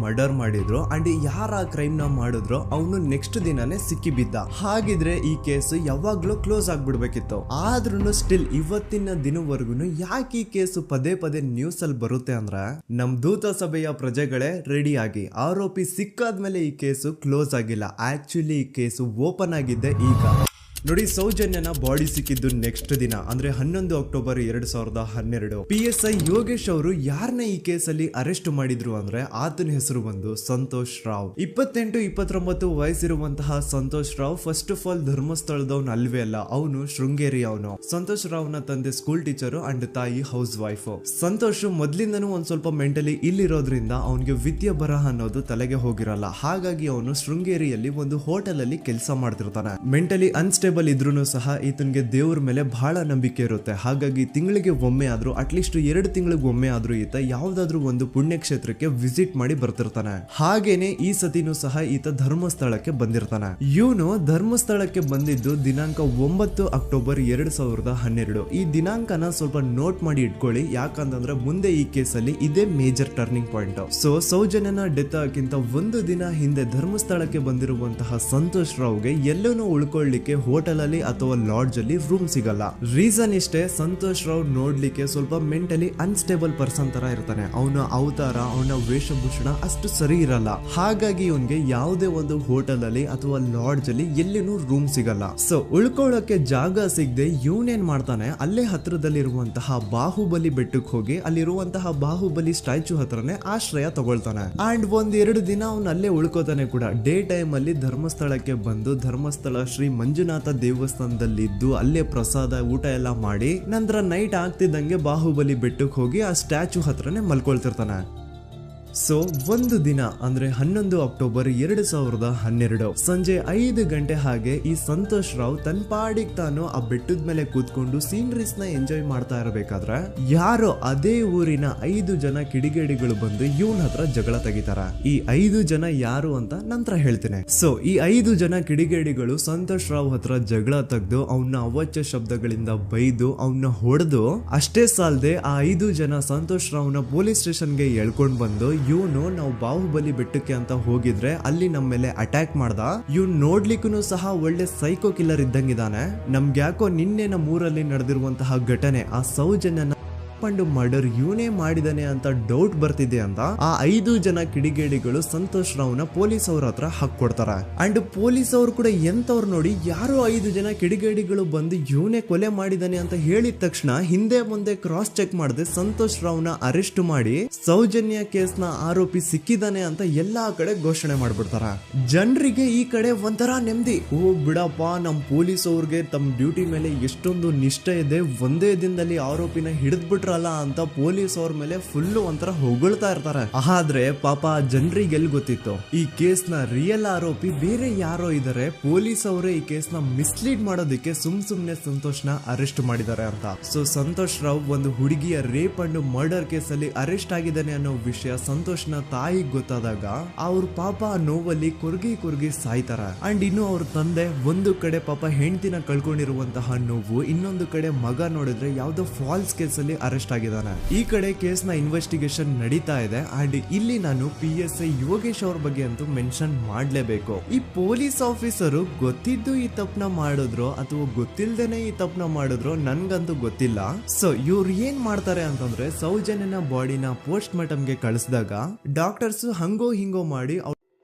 ಮರ್ಡರ್ ಮಾಡಿದ್ರು ಅಂಡ್ ಯಾರ ಕ್ರೈಮ್ ನ ಮಾಡಿದ್ರು ಅವನು ನೆಕ್ಸ್ಟ್ ದಿನಾನೇ ಸಿಕ್ಕಿ ಬಿದ್ದ. ಹಾಗಿದ್ರೆ ಈ ಕೇಸ್ ಯಾವಾಗ್ಲೂ ಕ್ಲೋಸ್ ಆಗ್ಬಿಡ್ಬೇಕಿತ್ತು. ಆದ್ರೂ ಸ್ಟಿಲ್ ಇವತ್ತಿನ ದಿನವರೆಗೂ ಯಾಕೆ ಈ ಕೇಸ್ ಪದೇ ಪದೇ ನ್ಯೂಸ್ ಅಲ್ಲಿ ಬರುತ್ತೆ ಅಂದ್ರೆ, ನಮ್ ದೂತ ಸಭೆಯ ಪ್ರಜೆಗಳೇ ರೆಡಿ ಆಗಿ, ಆರೋಪಿ ಸಿಕ್ಕಾದ್ಮೇಲೆ ಈ ಕೇಸು ಕ್ಲೋಸ್ ಆಗಿಲ್ಲ. ಆಕ್ಚುಲಿ ಈ ಕೇಸು ಓಪನ್ ಆಗಿದ್ದೆ ಈಗ. ನೋಡಿ, ಸೌಜನ್ಯನ ಬಾಡಿ ಸಿಕ್ಕಿದ್ದು ನೆಕ್ಸ್ಟ್ ದಿನ ಅಂದ್ರೆ 11 ಅಕ್ಟೋಬರ್ 2012. PSI ಯೋಗೇಶ್ ಅವರು ಯಾರನ್ನ ಈ ಕೇಸಲ್ಲಿ ಅರೆಸ್ಟ್ ಮಾಡಿದ್ರು ಅಂದ್ರೆ ಆತನ ಹೆಸರು ಬಂದು ಸಂತೋಷ್ ರಾವ್. 28-29 ವಯಸ್ಸಿರುವಂತಹ Santosh Rao first of all ಧರ್ಮಸ್ಥಳದವನು ಅಲ್ವೇ ಅಲ್ಲ, ಅವನು ಶೃಂಗೇರಿ ಅವನು. ಸಂತೋಷ್ ರಾವ್ ನ ತಂದೆ ಸ್ಕೂಲ್ ಟೀಚರು ಅಂಡ್ ತಾಯಿ ಹೌಸ್ ವೈಫ್. ಸಂತೋಷ್ ಮೊದ್ಲಿಂದನೂ ಒಂದ್ ಸ್ವಲ್ಪ ಮೆಂಟಲಿ ಇಲ್ಲಿರೋದ್ರಿಂದ ಅವನಿಗೆ ವಿದ್ಯೆ ಬರಹ ಅನ್ನೋದು ತಲೆಗೆ ಹೋಗಿರಲ್ಲ. ಹಾಗಾಗಿ ಅವನು ಶೃಂಗೇರಿಯಲ್ಲಿ ಒಂದು ಹೋಟೆಲ್ ಅಲ್ಲಿ ಕೆಲಸ ಮಾಡ್ತಿರ್ತಾನೆ. ಮೆಂಟಲಿ ಅನ್ಸ್ಟೇಬಲ್ ಇದ್ರೂ ಸಹ ಈತನಿಗೆ ದೇವ್ರ ಮೇಲೆ ಬಹಳ ನಂಬಿಕೆ ಇರುತ್ತೆ. ಹಾಗಾಗಿ ತಿಂಗಳಿಗೆ ಒಮ್ಮೆ ಆದ್ರೂ, ಅಟ್ಲೀಸ್ಟ್ 2 ತಿಂಗಳಿಗೆ ಒಮ್ಮೆ ಆದ್ರೂ ಈತ ಯಾವ್ದಾದ್ರು ಒಂದು ಪುಣ್ಯಕ್ಷೇತ್ರಕ್ಕೆ ವಿಸಿಟ್ ಮಾಡಿ ಬರ್ತಿರ್ತಾನೆ. ಹಾಗೇನೆ ಈ ಸತಿನೂ ಸಹ ಈತ ಧರ್ಮಸ್ಥಳಕ್ಕೆ ಬಂದಿರ್ತಾನೆ. ಇವನು ಧರ್ಮಸ್ಥಳಕ್ಕೆ ಬಂದಿದ್ದು ದಿನಾಂಕ 9 ಅಕ್ಟೋಬರ್ 2012. ಈ ದಿನಾಂಕನ ಸ್ವಲ್ಪ ನೋಟ್ ಮಾಡಿ ಇಟ್ಕೊಳ್ಳಿ, ಯಾಕಂತಂದ್ರೆ ಮುಂದೆ ಈ ಕೇಸಲ್ಲಿ ಇದೇ ಮೇಜರ್ ಟರ್ನಿಂಗ್ ಪಾಯಿಂಟ್. ಸೊ ಸೌಜನ್ಯನ ಡೆತ್ ಆಗಿಂತ ಒಂದು ದಿನ ಹಿಂದೆ ಧರ್ಮಸ್ಥಳಕ್ಕೆ ಬಂದಿರುವಂತಹ ಸಂತೋಷ್ ರಾವ್ಗೆ ಎಲ್ಲೂ ಉಳ್ಕೊಳ್ಳಿಕ್ಕೆ ಹೋಟೆಲ್ ಅಲ್ಲಿ ಅಥವಾ ಲಾಡ್ಜ್ ಅಲ್ಲಿ ರೂಮ್ ಸಿಗಲ್ಲ. ರೀಸನ್ ಇಷ್ಟೇ, ಸಂತೋಷ್ ರಾವ್ ನೋಡ್ಲಿಕ್ಕೆ ಸ್ವಲ್ಪ ಮೆಂಟಲಿ ಅನ್ಸ್ಟೇಬಲ್ ಪರ್ಸನ್ ತರ ಇರ್ತಾನೆ. ಅವನ ಅವತಾರ, ಅವನ ವೇಷಭೂಷಣ ಅಷ್ಟು ಸರಿ ಇರಲ್ಲ. ಹಾಗಾಗಿ ಇವನ್ಗೆ ಯಾವುದೇ ಒಂದು ಹೋಟೆಲ್ ಅಲ್ಲಿ ಅಥವಾ ಲಾಡ್ಜ್ ಅಲ್ಲಿ ಎಲ್ಲಿನೂ ರೂಮ್ ಸಿಗಲ್ಲ. ಸೊ ಉಳ್ಕೊಳ್ಳೋಕೆ ಜಾಗ ಸಿಗದೆ ಇವನೇನ್ ಮಾಡ್ತಾನೆ, ಅಲ್ಲೇ ಹತ್ರದಲ್ಲಿರುವಂತಹ ಬಾಹುಬಲಿ ಬೆಟ್ಟಕ್ಕೆ ಹೋಗಿ ಅಲ್ಲಿರುವಂತಹ ಬಾಹುಬಲಿ ಸ್ಟ್ಯಾಚು ಹತ್ರನೇ ಆಶ್ರಯ ತಗೊಳ್ತಾನೆ. ಅಂಡ್ 1-2 ದಿನ ಅವನು ಅಲ್ಲೇ ಉಳ್ಕೋತಾನೆ ಕೂಡ. ಡೇ ಟೈಮ್ ಅಲ್ಲಿ ಧರ್ಮಸ್ಥಳಕ್ಕೆ ಬಂದು ಧರ್ಮಸ್ಥಳ ಶ್ರೀ ಮಂಜುನಾಥ ದೇವಸ್ಥಾನದಲ್ಲಿದ್ದು ಅಲ್ಲೇ ಪ್ರಸಾದ ಊಟ ಎಲ್ಲ ಮಾಡಿ ನಂತರ ನೈಟ್ ಆಗ್ತಿದ್ದಂಗೆ ಬಾಹುಬಲಿ ಬೆಟ್ಟಕ್ಕೆ ಹೋಗಿ ಆ ಸ್ಟ್ಯಾಚು ಹತ್ರನೇ ಮಲ್ಕೊಳ್ತಿರ್ತಾನೆ. ಸೊ ಒಂದು ದಿನ ಅಂದ್ರೆ 11 ಅಕ್ಟೋಬರ್ 2012 ಸಂಜೆ 5 ಗಂಟೆ ಹಾಗೆ ಈ ಸಂತೋಷ್ ರಾವ್ ತನ್ನ ಪಾಡಿಗೆ ತಾನು ಆ ಬೆಟ್ಟದ ಮೇಲೆ ಕೂತ್ಕೊಂಡು ಸೀನರೀಸ್ ನ ಎಂಜಾಯ್ ಮಾಡ್ತಾ ಇರಬೇಕಾದ್ರೆ ಯಾರೋ ಅದೇ ಊರಿನ 5 ಜನ ಕಿಡಿಗೇಡಿಗಳು ಬಂದು ಇವನ್ ಹತ್ರ ಜಗಳ ತೆಗಿತಾರ. ಈ 5 ಜನ ಯಾರು ಅಂತ ನಂತರ ಹೇಳ್ತೇನೆ. ಸೊ ಈ 5 ಜನ ಕಿಡಿಗೇಡಿಗಳು ಸಂತೋಷ್ ರಾವ್ ಹತ್ರ ಜಗಳ ತೆಗೆದು ಅವನ್ನ ಅವಾಚ್ಯ ಶಬ್ದಗಳಿಂದ ಬೈದು ಅವನ್ನ ಹೊಡೆದು, ಅಷ್ಟೇ ಸಾಲದೆ ಆ 5 ಜನ ಸಂತೋಷ್ ರಾವ್ನ ಪೊಲೀಸ್ ಸ್ಟೇಷನ್ಗೆ ಎಳ್ಕೊಂಡ್ ಬಂದು ಇವನು ನಾವು ಬಾಹುಬಲಿ ಬೆಟ್ಟಕ್ಕೆ ಅಂತ ಹೋಗಿದ್ರೆ ಅಲ್ಲಿ ನಮ್ಮ ಮೇಲೆ ಅಟ್ಯಾಕ್ ಮಾಡ್ದ, ಇವ್ನು ನೋಡ್ಲಿಕ್ಕೂ ಸಹ ಒಳ್ಳೆ ಸೈಕೋ ಕಿಲ್ಲರ್ ಇದ್ದಂಗಿದಾನೆ, ನಮ್ಗೆ ಯಾಕೋ ನಿನ್ನೆ ನಮ್ಮೂರಲ್ಲಿ ನಡೆದಿರುವಂತಹ ಘಟನೆ ಆ ಸೌಜನ್ಯನ ಮರ್ಡರ್ ಇವನೇ ಮಾಡಿದಾನೆ ಅಂತ ಡೌಟ್ ಬರ್ತಿದೆ ಅಂತ ಆ 5 ಜನ ಕಿಡಿಗೇಡಿಗಳು ಸಂತೋಷ್ ರಾವ್ನ ಪೊಲೀಸ್ ಅವ್ರ ಹತ್ರ ಹಾಕೊಡ್ತಾರ. ಅಂಡ್ ಪೊಲೀಸ್ ಅವರು ಕೂಡ ಎಂತವ್ರು ನೋಡಿ, ಯಾರೋ 5 ಜನ ಕಿಡಿಗೇಡಿಗಳು ಬಂದು ಇವನೇ ಕೊಲೆ ಮಾಡಿದಾನೆ ಅಂತ ಹೇಳಿದ ತಕ್ಷಣ ಹಿಂದೆ ಮುಂದೆ ಕ್ರಾಸ್ ಚೆಕ್ ಮಾಡದೆ ಸಂತೋಷ್ ರಾವ್ನ ಅರೆಸ್ಟ್ ಮಾಡಿ ಸೌಜನ್ಯ ಕೇಸ್ ನ ಆರೋಪಿ ಸಿಕ್ಕಿದಾನೆ ಅಂತ ಎಲ್ಲಾ ಕಡೆ ಘೋಷಣೆ ಮಾಡ್ಬಿಡ್ತಾರ. ಜನರಿಗೆ ಈ ಕಡೆ ಒಂಥರ ನೆಮ್ಮದಿ, ಓ ಬಿಡಪ್ಪ ನಮ್ ಪೊಲೀಸ್ ಅವ್ರಿಗೆ ತಮ್ಮ ಡ್ಯೂಟಿ ಮೇಲೆ ಎಷ್ಟೊಂದು ನಿಷ್ಠೆ ಇದೆ, ಒಂದೇ ದಿನದಲ್ಲಿ ಆರೋಪಿನ ಹಿಡಿದ್ಬಿಟ್ರ ಅಂತ ಪೊಲೀಸ್ ಅವ್ರ ಮೇಲೆ ಫುಲ್ ಒಂಥರ ಹೊಗಳ್ತಾ ಇರ್ತಾರೆ. ಆದ್ರೆ ಪಾಪ ಜನರಿಗೆ ಎಲ್ಲಿ ಗೊತ್ತಿತ್ತು ಈ ಕೇಸ್ ನ ರಿಯಲ್ ಆರೋಪಿ ಬೇರೆ ಯಾರೋ ಇದಾರೆ, ಪೊಲೀಸ್ ಅವರೇ ಈ ಕೇಸ್ ನ ಮಿಸ್ಲೀಡ್ ಮಾಡೋದಕ್ಕೆ ಸುಮ್ನೆ ಸಂತೋಷ್ ನ ಅರೆಸ್ಟ್ ಮಾಡಿದ್ದಾರೆ ಅಂತ. ಸೊ ಸಂತೋಷ್ ರಾವ್ ಒಂದು ಹುಡುಗಿಯ ರೇಪ್ ಅಂಡ್ ಮರ್ಡರ್ ಕೇಸ್ ಅಲ್ಲಿ ಅರೆಸ್ಟ್ ಆಗಿದ್ದಾನೆ ಅನ್ನೋ ವಿಷಯ ಸಂತೋಷ್ ನ ತಾಯಿಗೆ ಗೊತ್ತಾದಾಗ ಅವ್ರ ಪಾಪ ನೋವಲ್ಲಿ ಕೊರ್ಗಿ ಸಾಯ್ತಾರ. ಅಂಡ್ ಇನ್ನು ಅವ್ರ ತಂದೆ ಒಂದು ಕಡೆ ಪಾಪ ಹೆಂಡತಿನ ಕಳ್ಕೊಂಡಿರುವಂತಹ ನೋವು, ಇನ್ನೊಂದು ಕಡೆ ಮಗ ನೋಡಿದ್ರೆ ಯಾವ್ದೋ ಫಾಲ್ಸ್ ಕೇಸ್ ಅಲ್ಲಿ ಅರೆಸ್ಟ್ ಆಗಿದ್ದಾನೆ. ಈ ಕಡೆ ಕೇಸ್ ನ ಇನ್ವೆಸ್ಟಿಗೇಷನ್ ನಡೀತಾ ಇದೆ. ಅಂಡ್ ಇಲ್ಲಿ ನಾನು PSI ಯೋಗೇಶ್ ಅವ್ರ ಬಗ್ಗೆ ಅಂತೂ ಮೆನ್ಷನ್ ಮಾಡ್ಲೇಬೇಕು. ಈ ಪೊಲೀಸ್ ಆಫೀಸರು ಗೊತ್ತಿದ್ದು ಈ ತಪ್ಪನ ಮಾಡಿದ್ರು ಅಥವಾ ಗೊತ್ತಿಲ್ದೇನೆ ಈ ತಪ್ಪನ ಮಾಡಿದ್ರು ನನ್ಗಂತೂ ಗೊತ್ತಿಲ್ಲ. ಸೊ ಇವ್ರು ಏನ್ ಮಾಡ್ತಾರೆ ಅಂತಂದ್ರೆ, ಸೌಜನ್ಯನ ಬಾಡಿನ ಪೋಸ್ಟ್ ಮಾರ್ಟಮ್ ಗೆ ಕಳಿಸಿದಾಗ ಡಾಕ್ಟರ್ಸ್ ಹಂಗೋ ಹಿಂಗೋ ಮಾಡಿ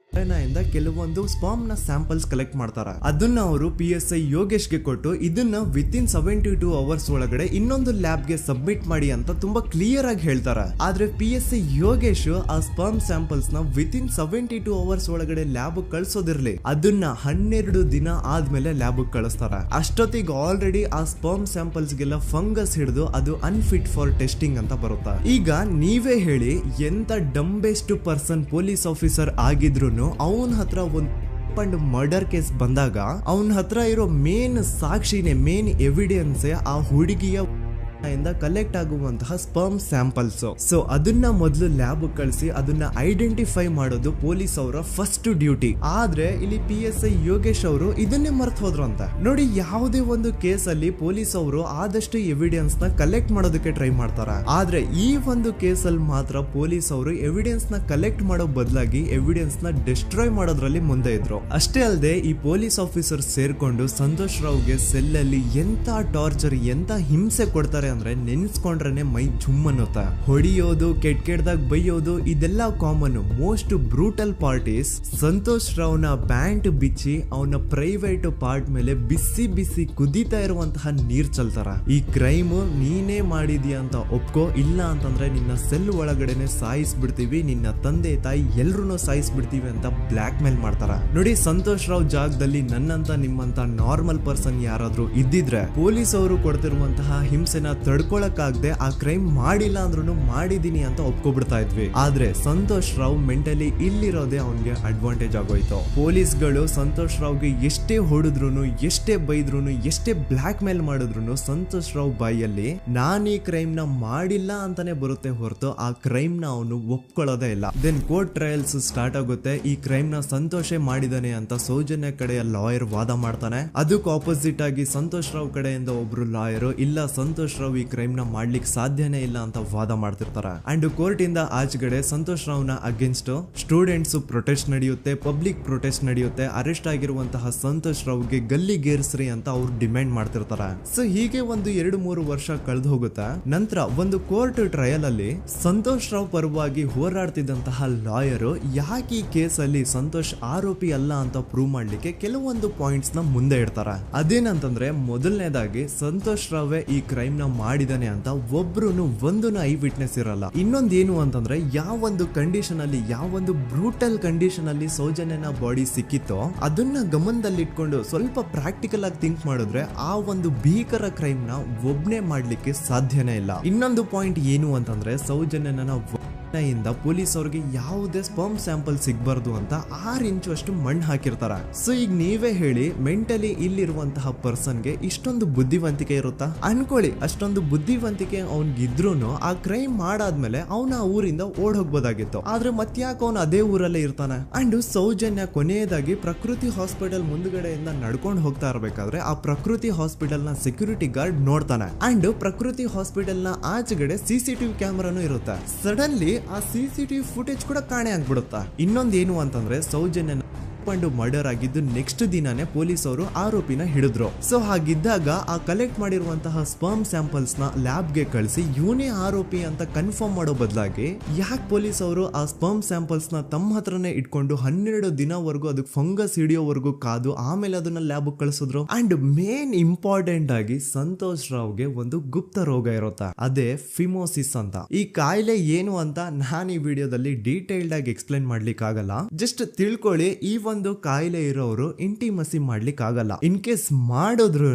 ಇಂದ ಕೆಲವೊಂದು ಸ್ಪರ್ಮ್ ನ ಸ್ಯಾಂಪಲ್ಸ್ ಕಲೆಕ್ಟ್ ಮಾಡ್ತಾರೆ. ಅದನ್ನ ಅವರು PSI ಯೋಗೇಶ್ಗೆ ಕೊಟ್ಟು ಇದನ್ನ ವಿತಿನ್ 72 ಅವರ್ಸ್ ಒಳಗಡೆ ಇನ್ನೊಂದು ಲ್ಯಾಬ್ ಗೆ ಸಬ್ಮಿಟ್ ಮಾಡಿ ಅಂತ ತುಂಬಾ ಕ್ಲಿಯರ್ ಆಗಿ ಹೇಳ್ತಾರೆ. ಆದ್ರೆ PSI ಯೋಗೇಶ್ ಆ ಸ್ಪರ್ಮ್ ಸ್ಯಾಂಪಲ್ಸ್ ನ ವಿತಿನ್ 72 ಅವರ್ಸ್ ಒಳಗಡೆ ಲ್ಯಾಬ್ ಕಳ್ಸೋದಿರ್ಲಿ, ಅದನ್ನ 12 ದಿನ ಆದ್ಮೇಲೆ ಲ್ಯಾಬ್ ಕಳಿಸ್ತಾರೆ. ಅಷ್ಟೊತ್ತಿಗೆ ಆಲ್ರೆಡಿ ಆ ಸ್ಪರ್ಮ್ ಸ್ಯಾಂಪಲ್ಸ್ ಗೆಲ್ಲ ಫಂಗಸ್ ಹಿಡಿದು ಅದು ಅನ್ಫಿಟ್ ಫಾರ್ ಟೆಸ್ಟಿಂಗ್ ಅಂತ ಬರುತ್ತೆ. ಈಗ ನೀವೇ ಹೇಳಿ, ಎಂತ ಡಂಬೆಸ್ಟ್ ಪರ್ಸನ್ ಪೊಲೀಸ್ ಆಫೀಸರ್ ಆಗಿದ್ರು ಅವನ ಹತ್ರ ಒಂದು ಮರ್ಡರ್ ಕೇಸ್ ಬಂದಾಗ ಅವನ ಹತ್ರ ಇರೋ ಮೇನ್ ಸಾಕ್ಷಿನೇ, ಮೇನ್ ಎವಿಡೆನ್ಸ್ ಆ ಹುಡುಗಿಯ ಕಲೆಕ್ಟ್ ಆಗುವಂತಹ ಸ್ಪರ್ಮ್ ಸ್ಯಾಂಪಲ್ಸ್. ಸೊ ಅದನ್ನ ಮೊದಲು ಲ್ಯಾಬ್ ಕಳಿಸಿ ಅದನ್ನ ಐಡೆಂಟಿಫೈ ಮಾಡೋದು ಪೊಲೀಸ್ ಅವರ ಫಸ್ಟ್ ಡ್ಯೂಟಿ. ಆದ್ರೆ ಇಲ್ಲಿ PSI ಯೋಗೇಶ್ ಅವರು ಇದನ್ನೇ ಮರ್ತು ಹೋದ್ರು ಅಂತ ನೋಡಿ. ಯಾವುದೇ ಒಂದು ಕೇಸ್ ಅಲ್ಲಿ ಪೊಲೀಸ್ ಅವರು ಆದಷ್ಟು ಎವಿಡೆನ್ಸ್ ನ ಕಲೆಕ್ಟ್ ಮಾಡೋದಕ್ಕೆ ಟ್ರೈ ಮಾಡ್ತಾರೆ. ಆದ್ರೆ ಈ ಒಂದು ಕೇಸ್ ಅಲ್ಲಿ ಮಾತ್ರ ಪೊಲೀಸ್ ಅವರು ಎವಿಡೆನ್ಸ್ ನ ಕಲೆಕ್ಟ್ ಮಾಡೋ ಬದಲಾಗಿ ಎವಿಡೆನ್ಸ್ ನ ಡಿಸ್ಟ್ರಾಯ್ ಮಾಡೋದ್ರಲ್ಲಿ ಮುಂದೆ ಇದ್ರು. ಅಷ್ಟೇ ಅಲ್ಲದೆ ಈ ಪೊಲೀಸ್ ಆಫೀಸರ್ ಸೇರ್ಕೊಂಡು ಸಂತೋಷ್ ರಾವ್ಗೆ ಸೆಲ್ ಅಲ್ಲಿ ಎಂತ ಟಾರ್ಚರ್, ಎಂತ ಹಿಂಸೆ ಕೊಡ್ತಾರೆ ಅಂದ್ರೆ ನೆನ್ಸ್ಕೊಂಡ್ರೆ ಮೈ ಜುಮ್ ಅನ್ನುತ್ತಾ. ಹೊಡಿಯೋದು, ಕೆಟ್ಟದಾಗ ಬೈಯೋದು, ಇದೆಲ್ಲ common. Most brutal part is Santosh ರಾವ್ನ ಪ್ಯಾಂಟ್ ಬಿಚ್ಚಿ ಅವನ ಪ್ರೈವೇಟ್ ಪಾರ್ಟ್ ಮೇಲೆ ಬಿಸಿ ಬಿಸಿ ಕುದೀತಾ ಇರುವಂತಹ ನೀರ್ ಚಲ್ತಾರ. ಈ ಕ್ರೈಮ್ ನೀನೇ ಮಾಡಿದ್ಯಾ ಅಂತ ಒಪ್ಕೋ, ಇಲ್ಲ ಅಂತಂದ್ರೆ ನಿನ್ನ ಸೆಲ್ ಒಳಗಡೆನೆ ಸಾಯಿಸ್ಬಿಡ್ತೀವಿ, ನಿನ್ನ ತಂದೆ ತಾಯಿ ಎಲ್ರು ಸಾಯಿಸ್ಬಿಡ್ತೀವಿ ಅಂತ ಬ್ಲಾಕ್ ಮೇಲ್ ಮಾಡ್ತಾರ. ನೋಡಿ, ಸಂತೋಷ್ ರಾವ್ ಜಾಗದಲ್ಲಿ ನನ್ನಂತ ನಿಮ್ಮಂತ ನಾರ್ಮಲ್ ಪರ್ಸನ್ ಯಾರಾದ್ರೂ ಇದ್ದಿದ್ರೆ ಪೊಲೀಸ್ ಅವರು ಕೊಡ್ತಿರುವಂತಹ ಹಿಂಸೆನ ತಡ್ಕೊಳಕ್ಕಾಗದೆ ಆ ಕ್ರೈಮ್ ಮಾಡಿಲ್ಲ ಅಂದ್ರೂ ಮಾಡಿದೀನಿ ಅಂತ ಒಪ್ಕೊಬಿಡ್ತಾ ಇದ್ವಿ. ಆದ್ರೆ ಸಂತೋಷ್ ರಾವ್ ಮೆಂಟಲಿ ಇಲ್ಲಿರೋದೇ ಅವನ್ಗೆ ಅಡ್ವಾಂಟೇಜ್ ಆಗೋಯ್ತು. ಪೊಲೀಸ್ಗಳು ಸಂತೋಷ್ ರಾವ್ಗೆ ಎಷ್ಟೇ ಹೊಡೆದ್ರು, ಎಷ್ಟೇ ಬೈದ್ರು, ಎಷ್ಟೇ ಬ್ಲಾಕ್ ಮೇಲ್ ಮಾಡಿದ್ರು ಸಂತೋಷ್ ರಾವ್ ಬಾಯಲ್ಲಿ ನಾನ್ ಈ ಕ್ರೈಮ್ ನ ಮಾಡಿಲ್ಲ ಅಂತಾನೆ ಬರುತ್ತೆ ಹೊರತು ಆ ಕ್ರೈಮ್ ನ ಅವನು ಒಪ್ಕೊಳ್ಳೋದೇ ಇಲ್ಲ. ದೆನ್ ಕೋರ್ಟ್ ಟ್ರಯಲ್ಸ್ ಸ್ಟಾರ್ಟ್ ಆಗುತ್ತೆ. ಈ ಕ್ರೈಮ್ ನ ಸಂತೋಷೇ ಮಾಡಿದಾನೆ ಅಂತ ಸೌಜನ್ಯ ಕಡೆಯ ಲಾಯರ್ ವಾದ ಮಾಡ್ತಾನೆ. ಅದಕ್ಕೆ ಆಪೋಸಿಟ್ ಆಗಿ ಸಂತೋಷ್ ರಾವ್ ಕಡೆಯಿಂದ ಒಬ್ರು ಲಾಯರ್ ಇಲ್ಲ, ಸಂತೋಷ್ ರಾವ್ ಈ ಕ್ರೈಮ್ ನ ಮಾಡ್ಲಿಕ್ಕೆ ಸಾಧ್ಯನೇ ಇಲ್ಲ ಅಂತ ವಾದ ಮಾಡ್ತಿರ್ತಾರೆ. ಅಂಡ್ ಕೋರ್ಟ್ ಇಂದ ಆಚೆಗಡೆ ಸಂತೋಷ್ ರಾವ್ ನ ಅಗೇನ್ಸ್ಟ್ ಸ್ಟೂಡೆಂಟ್ಸ್ ಪ್ರೊಟೆಸ್ಟ್ ನಡೆಯುತ್ತೆ, ಪಬ್ಲಿಕ್ ಪ್ರೊಟೆಸ್ಟ್ ನಡೆಯುತ್ತೆ. ಅರೆಸ್ಟ್ ಆಗಿರುವಂತಹ ಸಂತೋಷ್ ರಾವ್ಗೆ ಗಲ್ಲಿಗೇರಿಸ್ರಿ ಅಂತ ಅವ್ರು ಡಿಮ್ಯಾಂಡ್ ಮಾಡ್ತಿರ್ತಾರೆ. ಸೊ ಹೀಗೆ ಒಂದು 2-3 ವರ್ಷ ಕಳೆದು ಹೋಗುತ್ತೆ. ನಂತರ ಒಂದು ಕೋರ್ಟ್ ಟ್ರಯಲ್ ಅಲ್ಲಿ ಸಂತೋಷ್ ರಾವ್ ಪರವಾಗಿ ಹೋರಾಡ್ತಿದ್ದಂತಹ ಲಾಯರ್ ಯಾಕೆ ಈ ಕೇಸ್ ಅಲ್ಲಿ ಸಂತೋಷ್ ಆರೋಪಿ ಅಲ್ಲ ಅಂತ ಪ್ರೂವ್ ಮಾಡ್ಲಿಕ್ಕೆ ಕೆಲವೊಂದು ಪಾಯಿಂಟ್ಸ್ ನ ಮುಂದೆ ಇಡ್ತಾರೆ. ಅದೇನಂತಂದ್ರೆ, ಮೊದಲನೇದಾಗಿ ಸಂತೋಷ್ ರಾವೇ ಈ ಕ್ರೈಮ್ ನ ಮಾಡಿದಾನೆ ಅಂತ ಒಬ್ರು ಒಂದು ಐ ವಿಟ್ನೆಸ್ ಇರಲ್ಲ. ಇನ್ನೊಂದೇನು ಅಂತಂದ್ರೆ, ಯಾವೊಂದು ಕಂಡೀಷನ್ ಅಲ್ಲಿ, ಯಾವೊಂದು ಬ್ರೂಟಲ್ ಕಂಡೀಷನ್ ಅಲ್ಲಿ ಸೌಜನ್ಯನ ಬಾಡಿ ಸಿಕ್ಕಿತ್ತೋ ಅದನ್ನ ಗಮನದಲ್ಲಿಟ್ಕೊಂಡು ಸ್ವಲ್ಪ ಪ್ರಾಕ್ಟಿಕಲ್ ಆಗಿ ಥಿಂಕ್ ಮಾಡಿದ್ರೆ ಆ ಒಂದು ಭೀಕರ ಕ್ರೈಮ್ ನ ಒಬ್ನೇ ಮಾಡ್ಲಿಕ್ಕೆ ಸಾಧ್ಯನೇ ಇಲ್ಲ. ಇನ್ನೊಂದು ಪಾಯಿಂಟ್ ಏನು ಅಂತಂದ್ರೆ, ಸೌಜನ್ಯನ ಇಂದ ಪೊಲೀಸ್ ಅವ್ರಿಗೆ ಯಾವುದೇ ಸ್ಪರ್ಮ್ ಸ್ಯಾಂಪಲ್ ಸಿಗ್ಬಾರ್ದು ಅಂತ 6 ಇಂಚು ಅಷ್ಟು ಮಣ್ಣು ಹಾಕಿರ್ತಾರ. ಸೊ ಈಗ ನೀವೇ ಹೇಳಿ, ಮೆಂಟಲಿ ಇಲ್ಲಿರುವಂತಹ ಪರ್ಸನ್ಗೆ ಇಷ್ಟೊಂದು ಬುದ್ಧಿವಂತಿಕೆ ಇರುತ್ತಾ? ಅನ್ಕೊಳ್ಳಿ, ಅಷ್ಟೊಂದು ಬುದ್ಧಿವಂತಿಕೆ ಅವ್ನಿಗಿದ್ರು ಆ ಕ್ರೈಮ್ ಮಾಡಾದ್ಮೇಲೆ ಅವನ ಆ ಊರಿಂದ ಓಡ್ ಹೋಗ್ಬೋದಾಗಿತ್ತು. ಆದ್ರೆ ಮತ್ತ್ಯಾಕೆ ಅವನು ಅದೇ ಊರಲ್ಲೇ ಇರ್ತಾನೆ? ಅಂಡ್ ಸೌಜನ್ಯ ಕೊನೆಯದಾಗಿ ಪ್ರಕೃತಿ ಹಾಸ್ಪಿಟಲ್ ಮುಂದ್ಗಡೆಯಿಂದ ನಡ್ಕೊಂಡು ಹೋಗ್ತಾ ಇರ್ಬೇಕಾದ್ರೆ ಆ ಪ್ರಕೃತಿ ಹಾಸ್ಪಿಟಲ್ ನ ಸೆಕ್ಯೂರಿಟಿ ಗಾರ್ಡ್ ನೋಡ್ತಾನೆ. ಅಂಡ್ ಪ್ರಕೃತಿ ಹಾಸ್ಪಿಟಲ್ ನ ಆಚೆಗಡೆ CCTV ಕ್ಯಾಮರಾನು ಇರುತ್ತೆ. ಸಡನ್ಲಿ ಆ CCTV ಫುಟೇಜ್ ಕೂಡ ಕಾಣೆ ಆಗ್ಬಿಡುತ್ತಾ. ಇನ್ನೊಂದೇನು ಅಂತಂದ್ರೆ, ಸೌಜನ್ಯನ ಮರ್ಡರ್ ಆಗಿದ್ದು ನೆಕ್ಸ್ಟ್ ದಿನಾನೇ ಪೊಲೀಸ್ ಅವರು ಆರೋಪಿನ ಹಿಡಿದ್ರು. ಸೊ ಹಾಗಿದ್ದಾಗ ಆ ಕಲೆಕ್ಟ್ ಮಾಡಿರುವಂತಹ ಸ್ಪರ್ಮ್ ಸ್ಯಾಂಪಲ್ಸ್ ನ ಲ್ಯಾಬ್ ಗೆ ಕಳಿಸಿ ಇವನೇ ಆರೋಪಿ ಅಂತ ಕನ್ಫರ್ಮ್ ಮಾಡೋ ಬದಲಾಗಿ ಯಾಕೆ ಪೊಲೀಸ್ ಅವರು ಆ ಸ್ಪರ್ಮ್ ಸ್ಯಾಂಪಲ್ಸ್ ನ ತಮ್ಮ ಹತ್ರನೇ ಇಟ್ಕೊಂಡು 12 ದಿನವರೆಗೂ ಅದಕ್ಕೆ ಫಂಗಸ್ ಹಿಡಿಯೋವರೆಗೂ ಕಾದು ಆಮೇಲೆ ಅದನ್ನ ಲ್ಯಾಬ್ ಕಳಿಸಿದ್ರು. ಅಂಡ್ ಮೇನ್ ಇಂಪಾರ್ಟೆಂಟ್ ಆಗಿ ಸಂತೋಷ್ ರಾವ್ಗೆ ಒಂದು ಗುಪ್ತ ರೋಗ ಇರುತ್ತೆ, ಅದೇ ಫಿಮೋಸಿಸ್ ಅಂತ. ಈ ಕಾಯಿಲೆ ಏನು ಅಂತ ನಾನು ಈ ವಿಡಿಯೋದಲ್ಲಿ ಡೀಟೇಲ್ಡ್ ಆಗಿ ಎಕ್ಸ್ಪ್ಲೈನ್ ಮಾಡ್ಲಿಕ್ಕೆ ಆಗಲ್ಲ. ಜಸ್ಟ್ ತಿಳ್ಕೊಳ್ಳಿ, ಈ ಒಂದು ಕಾಯಿಲೆ ಇರೋರು ಇಂಟಿಮಸಿ ಮಾಡ್ಲಿಕ್ಕೆ ಆಗಲ್ಲ. ಇನ್ ಕೇಸ್ ಮಾಡಿದ್ರು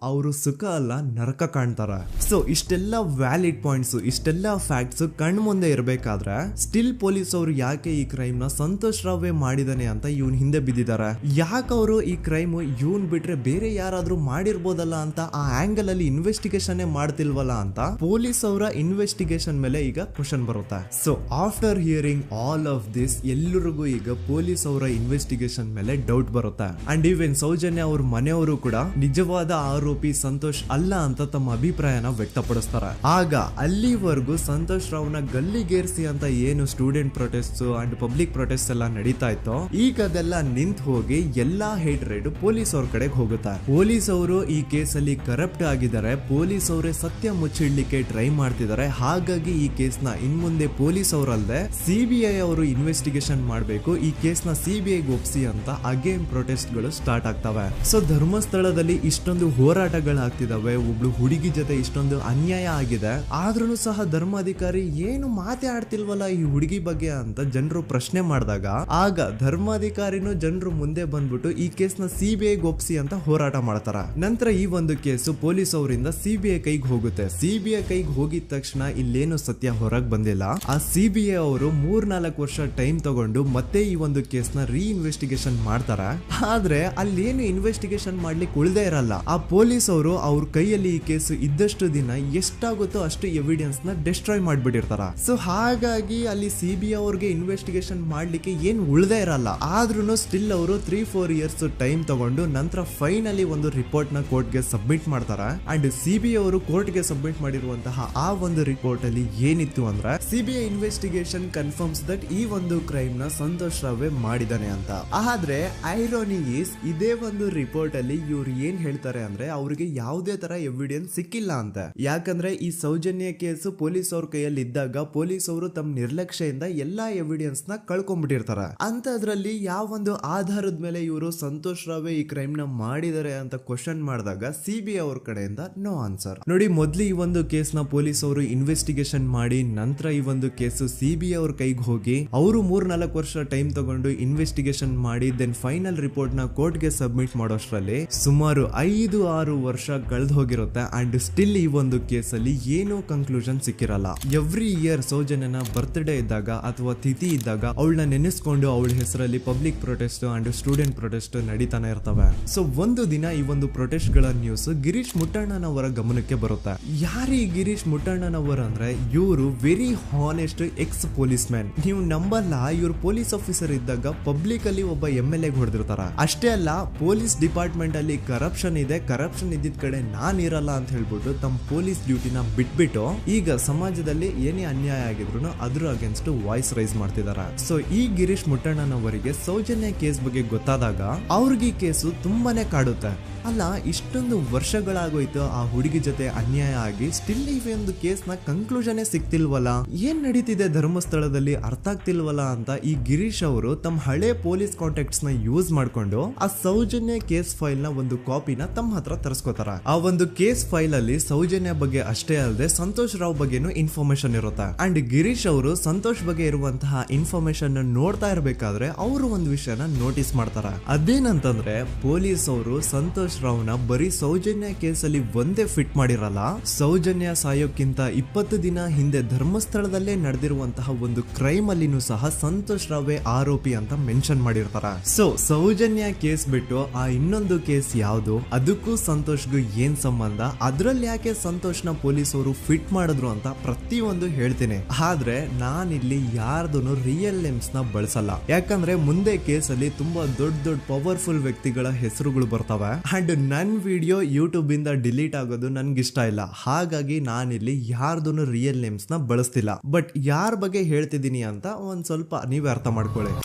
ಅವರು ಸುಖ ಅಲ್ಲ ನರಕ ಕಾಣ್ತಾರ. ಸೊ ಇಷ್ಟೆಲ್ಲ ವ್ಯಾಲಿಡ್ ಪಾಯಿಂಟ್ಸ್, ಇಷ್ಟೆಲ್ಲ ಫ್ಯಾಕ್ಟ್ಸ್ ಕಣ್ ಮುಂದೆ ಇರ್ಬೇಕಾದ್ರೆ ಸ್ಟಿಲ್ ಪೊಲೀಸ್ ಅವರು ಯಾಕೆ ಈ ಕ್ರೈಮ್ ನ ಸಂತೋಷ್ ರಾವೇ ಮಾಡಿದಾನೆ ಅಂತ ಇವನ್ ಹಿಂದೆ ಬಿದ್ದಿದ್ದಾರೆ? ಯಾಕೆ ಅವರು ಈ ಕ್ರೈಮ್ ಇವನ್ ಬಿಟ್ರೆ ಬೇರೆ ಯಾರಾದ್ರೂ ಮಾಡಿರ್ಬೋದಲ್ಲ ಅಂತ ಆ ಆಂಗಲ್ ಅಲ್ಲಿ ಇನ್ವೆಸ್ಟಿಗೇಷನ್ ಮಾಡ್ತಿಲ್ವಲ್ಲ ಅಂತ ಪೊಲೀಸ್ ಅವರ ಇನ್ವೆಸ್ಟಿಗೇಷನ್ ಮೇಲೆ ಈಗ ಕ್ವಶನ್ ಬರುತ್ತೆ. So after hearing all of this, ಎಲ್ಲರಿಗೂ ಈಗ ಪೊಲೀಸ್ ಅವರ ಇನ್ವೆಸ್ಟಿಗೇಷನ್ ಇನ್ವೆಸ್ಟಿಗೇಷನ್ ಮೇಲೆ ಡೌಟ್ ಬರುತ್ತೆ. ಅಂಡ್ ಈವನ್ ಸೌಜನ್ಯ ಅವ್ರ ಮನೆಯವರು ಕೂಡ ನಿಜವಾದ ಆರೋಪಿ ಸಂತೋಷ್ ಅಲ್ಲ ಅಂತ ತಮ್ಮ ಅಭಿಪ್ರಾಯನ ವ್ಯಕ್ತಪಡಿಸ್ತಾರೆ. ಆಗ ಅಲ್ಲಿವರೆಗೂ ಸಂತೋಷ್ ರಾವ್ನ ಗಲ್ಲಿಗೇರಿಸಿ ಅಂತ ಏನು student protest and public protest ಎಲ್ಲ ನಡೀತಾ ಇತ್ತು, ಈಗ ಅದೆಲ್ಲ ನಿಂತು ಹೋಗಿ ಎಲ್ಲಾ ಹೇಟ್ರೇಡ್ ಪೊಲೀಸ್ ಅವ್ರ ಕಡೆಗೆ ಹೋಗುತ್ತೆ. ಪೊಲೀಸ್ ಅವರು ಈ ಕೇಸಲ್ಲಿ ಕರಪ್ಟ್ ಆಗಿದ್ದಾರೆ, ಪೊಲೀಸ್ ಅವರೇ ಸತ್ಯ ಮುಚ್ಚಿಡ್ಲಿಕ್ಕೆ ಟ್ರೈ ಮಾಡ್ತಿದ್ದಾರೆ. ಹಾಗಾಗಿ ಈ ಕೇಸ್ ನ ಇನ್ ಮುಂದೆ ಪೊಲೀಸ್ ಅವರಲ್ಲದೆ ಸಿಬಿಐ ಅವರು ಇನ್ವೆಸ್ಟಿಗೇಷನ್ ಮಾಡಬೇಕು, ಈ ಕೇಸ್ ನ ಸಿಬಿಐ ಒಪ್ಸಿ ಅಂತ ಅಗೇನ್ ಪ್ರೊಟೆಸ್ಟ್ ಗಳು ಸ್ಟಾರ್ಟ್ ಆಗ್ತವೆ. ಸೊ ಧರ್ಮಸ್ಥಳದಲ್ಲಿ ಇಷ್ಟೊಂದು ಹೋರಾಟಗಳಾಗ್ತಿದಾವೆ, ಒಬ್ಳು ಹುಡುಗಿ ಜೊತೆ ಇಷ್ಟೊಂದು ಅನ್ಯಾಯ ಆಗಿದೆ, ಆದ್ರೂ ಸಹ ಧರ್ಮಾಧಿಕಾರಿ ಏನು ಮಾತೇ ಆಡ್ತಿಲ್ವಲ್ಲ ಈ ಹುಡುಗಿ ಬಗ್ಗೆ ಅಂತ ಜನರು ಪ್ರಶ್ನೆ ಮಾಡಿದಾಗ ಆಗ ಧರ್ಮಾಧಿಕಾರಿನೂ ಜನರು ಮುಂದೆ ಬಂದ್ಬಿಟ್ಟು ಈ ಕೇಸ್ ನ ಸಿಬಿಐ ಒಪ್ಸಿ ಅಂತ ಹೋರಾಟ ಮಾಡ್ತಾರ. ನಂತರ ಈ ಒಂದು ಕೇಸು ಪೊಲೀಸ್ ಅವರಿಂದ ಸಿಬಿಐ ಕೈಗೆ ಹೋಗುತ್ತೆ. ಸಿಬಿಐ ಕೈಗೆ ಹೋಗಿದ ತಕ್ಷಣ ಇಲ್ಲೇನು ಸತ್ಯ ಹೊರಗೆ ಬಂದಿಲ್ಲ. ಆ ಸಿಬಿಐ ಅವರು 3-4 ವರ್ಷ ಟೈಮ್ ತಗೊಂಡು ಮತ್ತೆ ಈ ಒಂದು ಕೇಸ್ ನ ರೀ ಇನ್ವೆಸ್ಟಿಗೇಷನ್ ಮಾಡ್ತಾರೆ. ಆದ್ರೆ ಅಲ್ಲೇನು ಇನ್ವೆಸ್ಟಿಗೇಷನ್ ಮಾಡ್ಲಿಕ್ಕೆ ಉಳ್ದೇ ಇರಲ್ಲ. ಆ ಪೊಲೀಸ್ ಅವರು ಅವ್ರ ಕೈಯಲ್ಲಿ ಈ ಕೇಸು ಇದ್ದಷ್ಟು ದಿನ ಎಷ್ಟಾಗುತ್ತೋ ಅಷ್ಟು ಎವಿಡೆನ್ಸ್ ನ ಡೆಸ್ಟ್ರಾಯ್ ಮಾಡ್ಬಿಟ್ಟಿರ್ತಾರ. ಸೊ ಹಾಗಾಗಿ ಅಲ್ಲಿ ಸಿಬಿಐ ಅವ್ರಿಗೆ ಇನ್ವೆಸ್ಟಿಗೇಷನ್ ಮಾಡ್ಲಿಕ್ಕೆ ಏನ್ ಉಳ್ದೇ ಇರಲ್ಲ. ಆದ್ರೂ ಸ್ಟಿಲ್ ಅವರು 3-4 ಇಯರ್ಸ್ ಟೈಮ್ ತಗೊಂಡು ನಂತರ ಫೈನಲಿ ಒಂದು ರಿಪೋರ್ಟ್ ನ ಕೋರ್ಟ್ ಗೆ ಸಬ್ಮಿಟ್ ಮಾಡ್ತಾರೆ. ಅಂಡ್ ಸಿಬಿಐ ಅವರು ಕೋರ್ಟ್ ಗೆ ಸಬ್ಮಿಟ್ ಮಾಡಿರುವಂತಹ ಆ ಒಂದು ರಿಪೋರ್ಟ್ ಅಲ್ಲಿ ಏನಿತ್ತು ಅಂದ್ರೆ ಸಿಬಿಐ ಇನ್ವೆಸ್ಟಿಗೇಷನ್ ಕನ್ಫರ್ಮ್ಸ್ ದಟ್ ಈ ಒಂದು ಕ್ರೈಮ್ ನ ಸಂತೋಷ್ ರಾವೇ ಮಾಡಿದಾನೆ ಅಂತ. ಆದ್ರೆ ಐರೋನಿ ಈಸ್ ಇದೇ ಒಂದು ರಿಪೋರ್ಟ್ ಅಲ್ಲಿ ಇವ್ರು ಏನ್ ಹೇಳ್ತಾರೆ ಅಂದ್ರೆ ಅವ್ರಿಗೆ ಯಾವುದೇ ತರ ಎವಿಡೆನ್ಸ್ ಸಿಕ್ಕಿಲ್ಲ ಅಂತ. ಯಾಕಂದ್ರೆ ಈ ಸೌಜನ್ಯ ಕೇಸು ಪೊಲೀಸ್ ಅವ್ರ ಕೈಯಲ್ಲಿ ಇದ್ದಾಗ ಪೊಲೀಸ್ ಅವರು ತಮ್ಮ ನಿರ್ಲಕ್ಷ್ಯದಿಂದ ಎಲ್ಲಾ ಎವಿಡೆನ್ಸ್ ನ ಕಳ್ಕೊಂಡ್ಬಿಟ್ಟಿರ್ತಾರೆ. ಅಂತದ್ರಲ್ಲಿ ಯಾವ ಒಂದು ಆಧಾರದ ಮೇಲೆ ಇವರು ಸಂತೋಷ್ ರಾವೇ ಈ ಕ್ರೈಮ್ ನ ಮಾಡಿದ್ದಾರೆ ಅಂತ ಕ್ವಶನ್ ಮಾಡಿದಾಗ ಸಿಬಿಐ ಅವ್ರ ಕಡೆಯಿಂದ ನೋ ಆನ್ಸರ್. ನೋಡಿ, ಮೊದ್ಲು ಈ ಒಂದು ಕೇಸ್ ನ ಪೊಲೀಸ್ ಅವರು ಇನ್ವೆಸ್ಟಿಗೇಷನ್ ಮಾಡಿ ನಂತರ ಈ ಒಂದು ಕೇಸು ಸಿಬಿಐ ಅವ್ರ ಕೈಗೆ ಹೋಗಿ ಅವರು 3-4 ವರ್ಷ ಟೈಮ್ ತಗೊಂಡು ಇನ್ವೆಸ್ಟಿಗೇಷನ್ ಮಾಡಿ ದೆನ್ ಫೈನಲ್ ರಿಪೋರ್ಟ್ ನ ಕೋರ್ಟ್ ಗೆ ಸಬ್ಮಿಟ್ ಮಾಡೋಷ್ಟ್ರಲ್ಲಿ ಸುಮಾರು 5-6 ವರ್ಷ ಕಳೆದು ಹೋಗಿರುತ್ತೆ. ಅಂಡ್ ಸ್ಟಿಲ್ ಈ ಒಂದು ಕೇಸಲ್ಲಿ ಏನೋ ಕನ್ಕ್ಲೂಷನ್ ಸಿಕ್ಕಿರಲ್ಲ. ಎವ್ರಿ ಇಯರ್ ಸೌಜನ್ಯನ ಬರ್ತ್ಡೇ ಇದ್ದಾಗ ಅಥವಾ ತಿಥಿ ಇದ್ದಾಗ ಅವಳನ್ನ ನೆನೆಸ್ಕೊಂಡು ಅವಳ ಹೆಸರಲ್ಲಿ public protest and student protest ನಡೀತಾನೆ ಇರ್ತವೆ. ಸೊ ಒಂದು ದಿನ ಈ ಒಂದು ಪ್ರೊಟೆಸ್ಟ್ ಗಳ ನ್ಯೂಸ್ ಗಿರೀಶ್ ಮುಟ್ಟಣ್ಣನವರ ಗಮನಕ್ಕೆ ಬರುತ್ತೆ. ಯಾರೀ ಗಿರೀಶ್ ಮುಟ್ಟಣ್ಣನವರ ಅಂದ್ರೆ ಇವರು very honest X police man. ನೀವು ನಂಬಲ್ಲ, ಇವ್ರು ಪೊಲೀಸ್ ಆಫೀಸರ್ ಇದ್ದಾಗ ಪಬ್ಲಿಕ್ ಅಲ್ಲಿ ಒಬ್ಬ MLA ಹೊಡೆದಿರ್ತಾರ. ಅಷ್ಟೇ ಅಲ್ಲ, ಪೊಲೀಸ್ ಡಿಪಾರ್ಟ್ಮೆಂಟ್ ಅಲ್ಲಿ ಕರಪ್ಷನ್ ಇದೆ, ಕರಪ್ಷನ್ ಇದ್ದಿದ್ ಕಡೆ ನಾನ್ ಇರಲ್ಲ ಅಂತ ಹೇಳ್ಬಿಟ್ಟು ತಮ್ಮ ಪೊಲೀಸ್ ಡ್ಯೂಟಿನ ಬಿಟ್ಬಿಟ್ಟು ಈಗ ಸಮಾಜದಲ್ಲಿ ಏನೇ ಅನ್ಯಾಯ ಆಗಿದ್ರು ಅದ್ರ ಅಗೇನ್ಸ್ಟ್ ವಾಯ್ಸ್ ರೈಸ್ ಮಾಡ್ತಿದಾರ. ಸೊ ಈ ಗಿರೀಶ್ ಮುಟ್ಟಣ್ಣನವರಿಗೆ ಸೌಜನ್ಯ ಕೇಸ್ ಬಗ್ಗೆ ಗೊತ್ತಾದಾಗ ಅವ್ರಿಗೆ ಈ ಕೇಸು ತುಂಬಾನೇ ಕಾಡುತ್ತೆ. ಅಲ್ಲ, ಇಷ್ಟೊಂದು ವರ್ಷಗಳಾಗೋಯ್ತು ಆ ಹುಡುಗಿ ಜೊತೆ ಅನ್ಯಾಯ ಆಗಿ, ಸ್ಟಿಲ್ ಈ ಒಂದು ಕೇಸ್ ನ ಕನ್ಕ್ಲೂಷನ್ ಸಿಕ್ತಿಲ್ವಲ್ಲ, ಏನ್ ನಡೀತಿದೆ ಧರ್ಮಸ್ಥಳದಲ್ಲಿ ಅರ್ಥ ಆಗ್ತಿಲ್ವಲ್ಲ ಅಂತ ಈ ಗಿರೀಶ್ ಅವರು ತಮ್ಮ ಹಳೆ ಪೊಲೀಸ್ ಕಾಂಟ್ಯಾಕ್ಟ್ಸ್ ನ ಯೂಸ್ ಮಾಡ್ಕೊಂಡು ಆ ಸೌಜನ್ಯ ಕೇಸ್ ಫೈಲ್ ನ ಒಂದು ಕಾಪಿನ ತಮ್ಮ ಹತ್ರ ತರಿಸ್ಕೋತಾರ. ಆ ಒಂದು ಕೇಸ್ ಫೈಲ್ ಅಲ್ಲಿ ಸೌಜನ್ಯ ಬಗ್ಗೆ ಅಷ್ಟೇ ಅಲ್ಲದೆ ಸಂತೋಷ್ ರಾವ್ ಬಗ್ಗೆನೂ ಇನ್ಫಾರ್ಮೇಶನ್ ಇರುತ್ತೆ. ಅಂಡ್ ಗಿರೀಶ್ ಅವರು ಸಂತೋಷ್ ಬಗ್ಗೆ ಇರುವಂತಹ ಇನ್ಫಾರ್ಮೇಶನ್ ನೋಡ್ತಾ ಇರ್ಬೇಕಾದ್ರೆ ಅವರು ಒಂದು ವಿಷಯನ ನೋಟಿಸ್ ಮಾಡ್ತಾರ. ಅದೇನಂತಂದ್ರೆ ಪೊಲೀಸ್ ಅವರು ಸಂತೋಷ್ ರಾವ್ನ ಬರೀ ಸೌಜನ್ಯ ಕೇಸಲ್ಲಿ ಒಂದೇ ಫಿಟ್ ಮಾಡಿರಲ್ಲ, ಸೌಜನ್ಯ ಸಾಯೋಕ್ಕಿಂತ 20 ದಿನ ಹಿಂದೆ ಧರ್ಮಸ್ಥಳದಲ್ಲೇ ನಡೆದಿರುವಂತಹ ಒಂದು ಕ್ರೈಮ್ ಅಲ್ಲಿನೂ ಸಹ ಸಂತೋಷ್ ರಾವೇ ಆರೋಪಿ ಅಂತ ಮೆನ್ಷನ್ ಮಾಡಿರ್ತಾರ. ಸೊ ಸೌಜನ್ಯ ಕೇಸ್ ಬಿಟ್ಟು ಆ ಇನ್ನೊಂದು ಕೇಸ್ ಯಾವುದು, ಅದಕ್ಕೂ ಸಂತೋಷ್ಗೂ ಏನ್ ಸಂಬಂಧ, ಅದ್ರಲ್ಲಿ ಯಾಕೆ ಸಂತೋಷ್ನ ಪೊಲೀಸ್ ಅವರು ಫಿಟ್ ಮಾಡಿದ್ರು ಅಂತ ಪ್ರತಿಯೊಂದು ಹೇಳ್ತೀನಿ. ಆದ್ರೆ ನಾನಿಲ್ಲಿ ಯಾರ್ದು ರಿಯಲ್ ನೇಮ್ಸ್ ನ ಬಳಸಲ್ಲ. ಯಾಕಂದ್ರೆ ಮುಂದೆ ಕೇಸಲ್ಲಿ ತುಂಬಾ ದೊಡ್ಡ ಪವರ್ಫುಲ್ ವ್ಯಕ್ತಿಗಳ ಹೆಸರುಗಳು ಬರ್ತವೆ. ಅಂಡ್ ನನ್ ವಿಡಿಯೋ ಯೂಟ್ಯೂಬ್ ಇಂದ ಡಿಲೀಟ್ ಆಗೋದು ನನ್ಗೆ ಇಷ್ಟ ಇಲ್ಲ. ಹಾಗಾಗಿ ನಾನಿಲ್ಲಿ ಯಾರ್ದು ರಿಯಲ್ ನೇಮ್ಸ್ ನ ಬಳಸ್ತಿಲ್ಲ. ಬಟ್ ಯಾರ ಬಗ್ಗೆ ಹೇಳ್ತಿದ್ದೀನಿ ಅಂತ ಒಂದ್ ಸ್ವಲ್ಪ ನೀವೇ ಅರ್ಥ ಮಾಡ್ಕೊಳ್ಳಿ.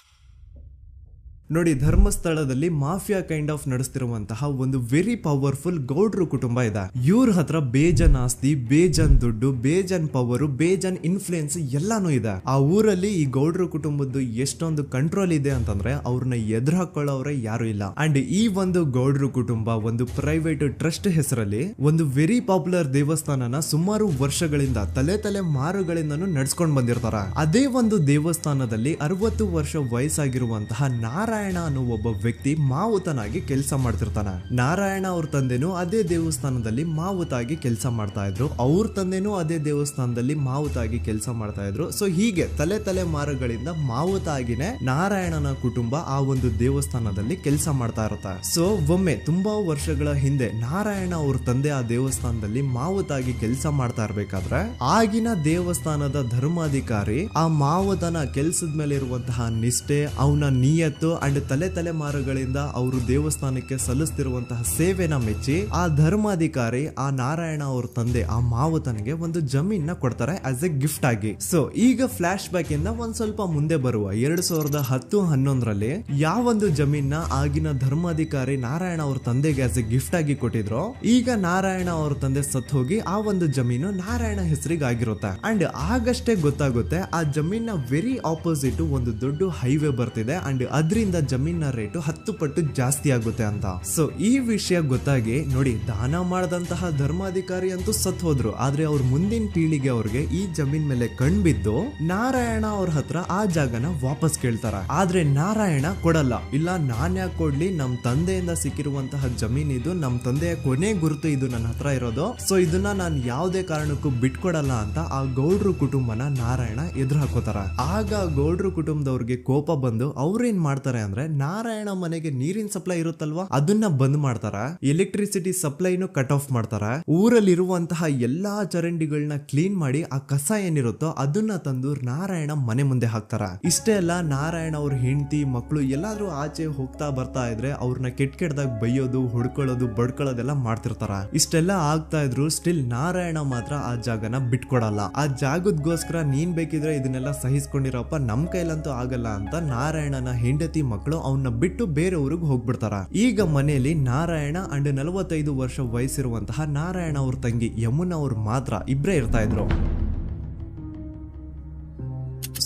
ನೋಡಿ, ಧರ್ಮಸ್ಥಳದಲ್ಲಿ ಮಾಫಿಯಾ ಕೈಂಡ್ ಆಫ್ ನಡೆಸ್ತಿರುವಂತಹ ಒಂದು ವೆರಿ ಪವರ್ಫುಲ್ ಗೌಡ್ರು ಕುಟುಂಬ ಇದೆ. ಇವ್ರ ಹತ್ರ ಬೇಜನ್ ಆಸ್ತಿ, ಬೇಜನ್ ದುಡ್ಡು, ಬೇಜನ್ ಪವರ್, ಬೇಜನ್ ಇನ್ಫ್ಲೂಯೆನ್ಸ್ ಎಲ್ಲಾನು ಇದೆ. ಆ ಊರಲ್ಲಿ ಈ ಗೌಡ್ರು ಕುಟುಂಬದ್ದು ಎಷ್ಟೊಂದು ಕಂಟ್ರೋಲ್ ಇದೆ ಅಂತಂದ್ರೆ ಅವ್ರನ್ನ ಎದುರು ಹಾಕೊಳ್ಳೋರೆ ಯಾರು ಇಲ್ಲ. ಅಂಡ್ ಈ ಒಂದು ಗೌಡ್ರು ಕುಟುಂಬ ಒಂದು ಪ್ರೈವೇಟ್ ಟ್ರಸ್ಟ್ ಹೆಸರಲ್ಲಿ ಒಂದು ವೆರಿ ಪಾಪ್ಯುಲರ್ ದೇವಸ್ಥಾನನ ಸುಮಾರು ವರ್ಷಗಳಿಂದ ತಲೆ ಮಾರುಗಳಿಂದನೂ ನಡ್ಸ್ಕೊಂಡ್ ಬಂದಿರ್ತಾರ. ಅದೇ ಒಂದು ದೇವಸ್ಥಾನದಲ್ಲಿ 60 ವರ್ಷ ವಯಸ್ಸಾಗಿರುವಂತಹ ನಾರಾಯಣ ಅನ್ನೋ ಒಬ್ಬ ವ್ಯಕ್ತಿ ಮಾವುತನಾಗಿ ಕೆಲಸ ಮಾಡ್ತಿರ್ತಾನೆ. ನಾರಾಯಣ ಅವ್ರ ತಂದೆನೂ ಅದೇ ದೇವಸ್ಥಾನದಲ್ಲಿ ಮಾವುತಾಗಿ ಕೆಲಸ ಮಾಡ್ತಾ ಇದ್ರು, ಅವ್ರ ತಂದೆನೂ ಅದೇ ದೇವಸ್ಥಾನದಲ್ಲಿ ಮಾವುತಾಗಿ ಕೆಲಸ ಮಾಡ್ತಾ ಇದ್ರು. ಸೊ ಹೀಗೆ ತಲೆ ಮಾರುಗಳಿಂದ ಮಾವುತ ಆಗಿನೇ ನಾರಾಯಣನ ಕುಟುಂಬ ಆ ಒಂದು ದೇವಸ್ಥಾನದಲ್ಲಿ ಕೆಲಸ ಮಾಡ್ತಾ ಇರುತ್ತೆ. ಸೊ ಒಮ್ಮೆ ತುಂಬಾ ವರ್ಷಗಳ ಹಿಂದೆ ನಾರಾಯಣ ಅವ್ರ ತಂದೆ ಆ ದೇವಸ್ಥಾನದಲ್ಲಿ ಮಾವುತಾಗಿ ಕೆಲಸ ಮಾಡ್ತಾ ಇರ್ಬೇಕಾದ್ರೆ ಆಗಿನ ದೇವಸ್ಥಾನದ ಧರ್ಮಾಧಿಕಾರಿ ಆ ಮಾವುತನ ಕೆಲ್ಸದ ಮೇಲೆ ಇರುವಂತಹ ನಿಷ್ಠೆ, ಅವನ ನಿಯತ್ತು ಅಂಡ್ ತಲೆಮಾರುಗಳಿಂದ ಅವರು ದೇವಸ್ಥಾನಕ್ಕೆ ಸಲ್ಲಿಸ್ತಿರುವಂತಹ ಸೇವೆನ ಮೆಚ್ಚಿ ಆ ಧರ್ಮಾಧಿಕಾರಿ ಆ ನಾರಾಯಣ ಅವ್ರ ತಂದೆ ಆ ಮಾವುತನಿಗೆ ಒಂದು ಜಮೀನ ಕೊಡ್ತಾರೆ ಆಸ್ ಎ ಗಿಫ್ಟ್ ಆಗಿ. ಸೊ ಈಗ ಫ್ಲಾಶ್ ಬ್ಯಾಕ್ ಇಂದ ಒಂದ್ ಸ್ವಲ್ಪ ಮುಂದೆ ಬರುವ 2010-11ರಲ್ಲಿ ಯಾವೊಂದು ಜಮೀನ ಆಗಿನ ಧರ್ಮಾಧಿಕಾರಿ ನಾರಾಯಣ ಅವ್ರ ತಂದೆಗೆ ಆಸ್ ಎ ಗಿಫ್ಟ್ ಆಗಿ ಕೊಟ್ಟಿದ್ರು, ಈಗ ನಾರಾಯಣ ಅವ್ರ ತಂದೆ ಸತ್ ಹೋಗಿ ಆ ಒಂದು ಜಮೀನು ನಾರಾಯಣ ಹೆಸರಿಗೆ ಆಗಿರುತ್ತೆ. ಅಂಡ್ ಆಗಷ್ಟೇ ಗೊತ್ತಾಗುತ್ತೆ ಆ ಜಮೀನ ವೆರಿ ಆಪೋಸಿಟ್ ಒಂದು ದೊಡ್ಡ ಹೈವೇ ಬರ್ತಿದೆ ಅಂಡ್ ಅದರಿಂದ ಜಮೀನ ರೇಟು 10 ಪಟ್ಟು ಜಾಸ್ತಿ ಆಗುತ್ತೆ ಅಂತ. ಸೊ ಈ ವಿಷಯ ಗೊತ್ತಾಗಿ ನೋಡಿ ದಾನ ಮಾಡದಂತಹ ಧರ್ಮಾಧಿಕಾರಿ ಅಂತೂ ಸತ್ ಹೋದ್ರು, ಆದ್ರೆ ಅವ್ರ ಮುಂದಿನ ಪೀಳಿಗೆ ಅವ್ರಿಗೆ ಈ ಜಮೀನ್ ಮೇಲೆ ಕಣ್ಬಿದ್ದು ನಾರಾಯಣ ಅವ್ರ ಹತ್ರ ಆ ಜಾಗನ ವಾಪಸ್ ಕೇಳ್ತಾರ. ಆದ್ರೆ ನಾರಾಯಣ ಕೊಡಲ್ಲ. ಇಲ್ಲ ನಾನ್ ಯಾಕೆ ಕೊಡ್ಲಿ, ನಮ್ ತಂದೆಯಿಂದ ಸಿಕ್ಕಿರುವಂತಹ ಜಮೀನ್ ಇದು, ನಮ್ ತಂದೆಯ ಕೊನೆ ಗುರುತು ಇದು ನನ್ನ ಹತ್ರ ಇರೋದು, ಸೊ ಇದನ್ನ ನಾನು ಯಾವುದೇ ಕಾರಣಕ್ಕೂ ಬಿಟ್ಕೊಡಲ್ಲ ಅಂತ ಆ ಗೌಡ್ರು ಕುಟುಂಬನ ನಾರಾಯಣ ಎದುರು ಹಾಕೋತಾರ. ಆಗ ಗೌಡ್ರು ಕುಟುಂಬದವ್ರಿಗೆ ಕೋಪ ಬಂದು ಅವ್ರೇನ್ ಮಾಡ್ತಾರೆ ಅಂದ್ರೆ ನಾರಾಯಣ ಮನೆಗೆ ನೀರಿನ ಸಪ್ಲೈ ಇರುತ್ತಲ್ವಾ ಅದನ್ನ ಬಂದ್ ಮಾಡ್ತಾರ, ಎಲೆಕ್ಟ್ರಿಸಿಟಿ ಸಪ್ಲೈನು ಕಟ್ ಆಫ್ ಮಾಡ್ತಾರ, ಊರಲ್ಲಿರುವಂತಹ ಎಲ್ಲಾ ಚರಂಡಿಗಳನ್ನ ಕ್ಲೀನ್ ಮಾಡಿ ಆ ಕಸ ಏನಿರುತ್ತೋ ಅದನ್ನ ತಂದು ನಾರಾಯಣ ಮನೆ ಮುಂದೆ ಹಾಕ್ತಾರ. ಇಷ್ಟೇ ಅಲ್ಲ, ನಾರಾಯಣ ಅವ್ರ ಹೆಂಡತಿ ಮಕ್ಕಳು ಎಲ್ಲಾದ್ರೂ ಆಚೆ ಹೋಗ್ತಾ ಬರ್ತಾ ಇದ್ರೆ ಅವ್ರನ್ನ ಕೆಟ್ಟದಾಗ ಬೈಯೋದು, ಹೊಡ್ಕೊಳ್ಳೋದು, ಬಡ್ಕೊಳ್ಳೋದೆಲ್ಲ ಮಾಡ್ತಿರ್ತಾರ. ಇಷ್ಟೆಲ್ಲ ಆಗ್ತಾ ಇದ್ರು ಸ್ಟಿಲ್ ನಾರಾಯಣ ಮಾತ್ರ ಆ ಜಾಗನ ಬಿಟ್ಕೊಡಲ್ಲ. ಆ ಜಾಗದ್ಗೋಸ್ಕರ ನೀನ್ ಬೇಕಿದ್ರೆ ಇದನ್ನೆಲ್ಲ ಸಹಿಸ್ಕೊಂಡಿರಪ್ಪ, ನಮ್ ಕೈಲಂತೂ ಆಗಲ್ಲ ಅಂತ ನಾರಾಯಣನ ಹೆಂಡತಿ ಮಕ್ಕಳು ಅವನ್ನ ಬಿಟ್ಟು ಬೇರೆ ಊರಿಗೆ ಹೋಗ್ಬಿಡ್ತಾರ. ಈಗ ಮನೆಯಲ್ಲಿ ನಾರಾಯಣ ಅಂಡ್ 45 ವರ್ಷ ವಯಸ್ಸಿರುವಂತಹ ನಾರಾಯಣ ಅವ್ರ ತಂಗಿ ಯಮುನಾ ಅವ್ರು ಮಾತ್ರ ಇಬ್ರೇ ಇರ್ತಾ ಇದ್ರು.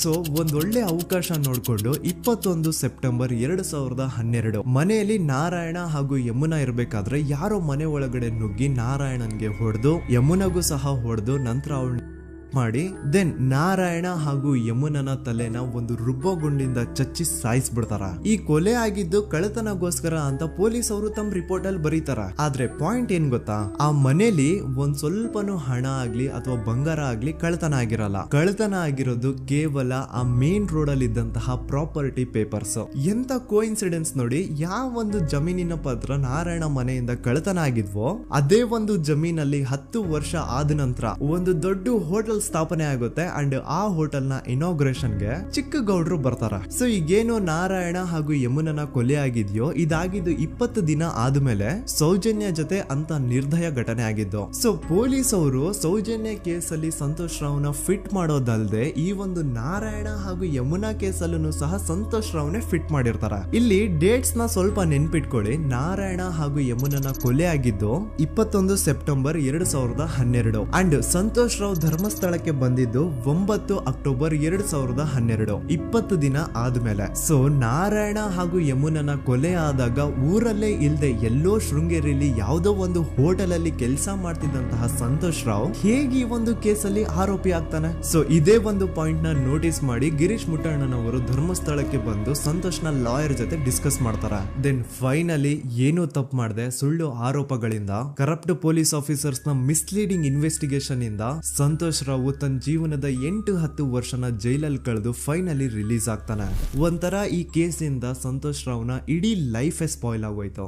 ಸೊ ಒಂದೊಳ್ಳೆ ಅವಕಾಶ ನೋಡ್ಕೊಂಡು 21 ಸೆಪ್ಟೆಂಬರ್ 2012 ಮನೆಯಲ್ಲಿ ನಾರಾಯಣ ಹಾಗೂ ಯಮುನಾ ಇರ್ಬೇಕಾದ್ರೆ ಯಾರೋ ಮನೆ ಒಳಗಡೆ ನುಗ್ಗಿ ನಾರಾಯಣನ್ಗೆ ಹೊಡೆದು ಯಮುನಾಗೂ ಸಹ ಹೊಡೆದು ನಂತರ ಅವಳು ಮಾಡಿ ದೆನ್ ನಾರಾಯಣ ಹಾಗೂ ಯಮುನನ ತಲೆನ ಒಂದು ರುಬ್ಬಗುಂಡಿಂದ ಚಚ್ಚಿ ಸಾಯಿಸ್ಬಿಡ್ತಾರ. ಈ ಕೊಲೆ ಆಗಿದ್ದು ಕಳ್ಳತನಗೋಸ್ಕರ ಅಂತ ಪೊಲೀಸ್ ಅವರು ತಮ್ಮ ರಿಪೋರ್ಟ್ ಅಲ್ಲಿ ಬರೀತಾರ. ಆದ್ರೆ ಪಾಯಿಂಟ್ ಏನ್ ಗೊತ್ತಾ, ಆ ಮನೇಲಿ ಒಂದ್ ಸ್ವಲ್ಪನೂ ಹಣ ಆಗ್ಲಿ ಅಥವಾ ಬಂಗಾರ ಆಗ್ಲಿ ಕಳ್ಳತನ ಆಗಿರಲ್ಲ. ಕಳ್ಳತನ ಆಗಿರೋದು ಕೇವಲ ಆ ಮೇನ್ ರೋಡ್ ಅಲ್ಲಿ ಇದ್ದಂತಹ ಪ್ರಾಪರ್ಟಿ ಪೇಪರ್ಸ್. ಎಂತ ಕೋಇನ್ಸಿಡೆನ್ಸ್ ನೋಡಿ, ಯಾವ ಒಂದು ಜಮೀನಿನ ಪತ್ರ ನಾರಾಯಣ ಮನೆಯಿಂದ ಕಳ್ಳತನ ಆಗಿದ್ವೋ ಅದೇ ಒಂದು ಜಮೀನಲ್ಲಿ 10 ವರ್ಷ ಆದ ನಂತರ ಒಂದು ದೊಡ್ಡ ಹೋಟೆಲ್ ಸ್ಥಾಪನೆ ಆಗುತ್ತೆ ಅಂಡ್ ಆ ಹೋಟೆಲ್ ನ ಇನಾಗ್ರೇಷನ್ ಗೆ ಚಿಕ್ಕ ಗೌಡ್ರು ಬರ್ತಾರ. ಸೊ ಈಗೇನು ನಾರಾಯಣ ಹಾಗೂ ಯಮುನನ ಕೊಲೆ ಆಗಿದ್ಯೋ ಇದಾಗಿದ್ದು 20 ದಿನ ಆದ್ಮೇಲೆ ಸೌಜನ್ಯ ಜೊತೆ ಅಂತ ನಿರ್ದಯ ಘಟನೆ ಆಗಿದ್ದು. ಸೊ ಪೊಲೀಸ್ ಅವರು ಸೌಜನ್ಯ ಕೇಸಲ್ಲಿ ಸಂತೋಷ್ ರಾವ್ನ ಫಿಟ್ ಮಾಡೋದಲ್ದೆ ಈ ಒಂದು ನಾರಾಯಣ ಹಾಗೂ ಯಮುನಾ ಕೇಸಲ್ಲೂ ಸಹ ಸಂತೋಷ್ ರಾವ್ನೆ ಫಿಟ್ ಮಾಡಿರ್ತಾರ. ಇಲ್ಲಿ ಡೇಟ್ಸ್ ನ ಸ್ವಲ್ಪ ನೆನ್ಪಿಟ್ಕೊಳ್ಳಿ. ನಾರಾಯಣ ಹಾಗೂ ಯಮುನನ ಕೊಲೆ ಆಗಿದ್ದು 21 ಸೆಪ್ಟೆಂಬರ್ 2012 ಅಂಡ್ ಸಂತೋಷ್ ರಾವ್ ಧರ್ಮಸ್ಥಳಕ್ಕೆ ಬಂದಿದ್ದು 9 ಅಕ್ಟೋಬರ್ 2012, 20 ದಿನ ಆದ್ಮೇಲೆ. ಸೊ ನಾರಾಯಣ ಹಾಗೂ ಯಮುನನ ಕೊಲೆ ಆದಾಗ ಊರಲ್ಲೇ ಇಲ್ದೆ ಎಲ್ಲೋ ಶೃಂಗೇರಿಯಲ್ಲಿ ಯಾವುದೋ ಒಂದು ಹೋಟೆಲ್ ಅಲ್ಲಿ ಕೆಲಸ ಮಾಡ್ತಿದ್ದಂತಹ ಸಂತೋಷ್ ರಾವ್ ಹೇಗೆ ಈ ಒಂದು ಕೇಸಲ್ಲಿ ಆರೋಪಿ ಆಗ್ತಾನೆ? ಸೊ ಇದೇ ಒಂದು ಪಾಯಿಂಟ್ ನ ನೋಟಿಸ್ ಮಾಡಿ ಗಿರೀಶ್ ಮುಟ್ಟಣ್ಣನವರು ಧರ್ಮಸ್ಥಳಕ್ಕೆ ಬಂದು ಸಂತೋಷ್ ನ ಲಾಯರ್ ಜೊತೆ ಡಿಸ್ಕಸ್ ಮಾಡ್ತಾರ. ದೆನ್ ಫೈನಲಿ ಏನೋ ತಪ್ಪು ಮಾಡದೆ ಸುಳ್ಳು ಆರೋಪಗಳಿಂದ ಕರಪ್ಟ್ ಪೊಲೀಸ್ ಆಫೀಸರ್ಸ್ ನ ಮಿಸ್ಲೀಡಿಂಗ್ ಇನ್ವೆಸ್ಟಿಗೇಷನ್ ಇಂದ ಸಂತೋಷ್ ರಾವ್ ತನ್ನ ಜೀವನದ 8-10 ವರ್ಷನ ಜೈಲಲ್ಲಿ ಕಳೆದು ಫೈನಲಿ ರಿಲೀಸ್ ಆಗ್ತಾನೆ. ಒಂಥರ ಈ ಕೇಸಿಂದ ಸಂತೋಷ್ ರಾವ್ನ ಇಡೀ ಲೈಫೇ ಸ್ಪಾಯ್ಲ್ ಆಗೋಯ್ತು.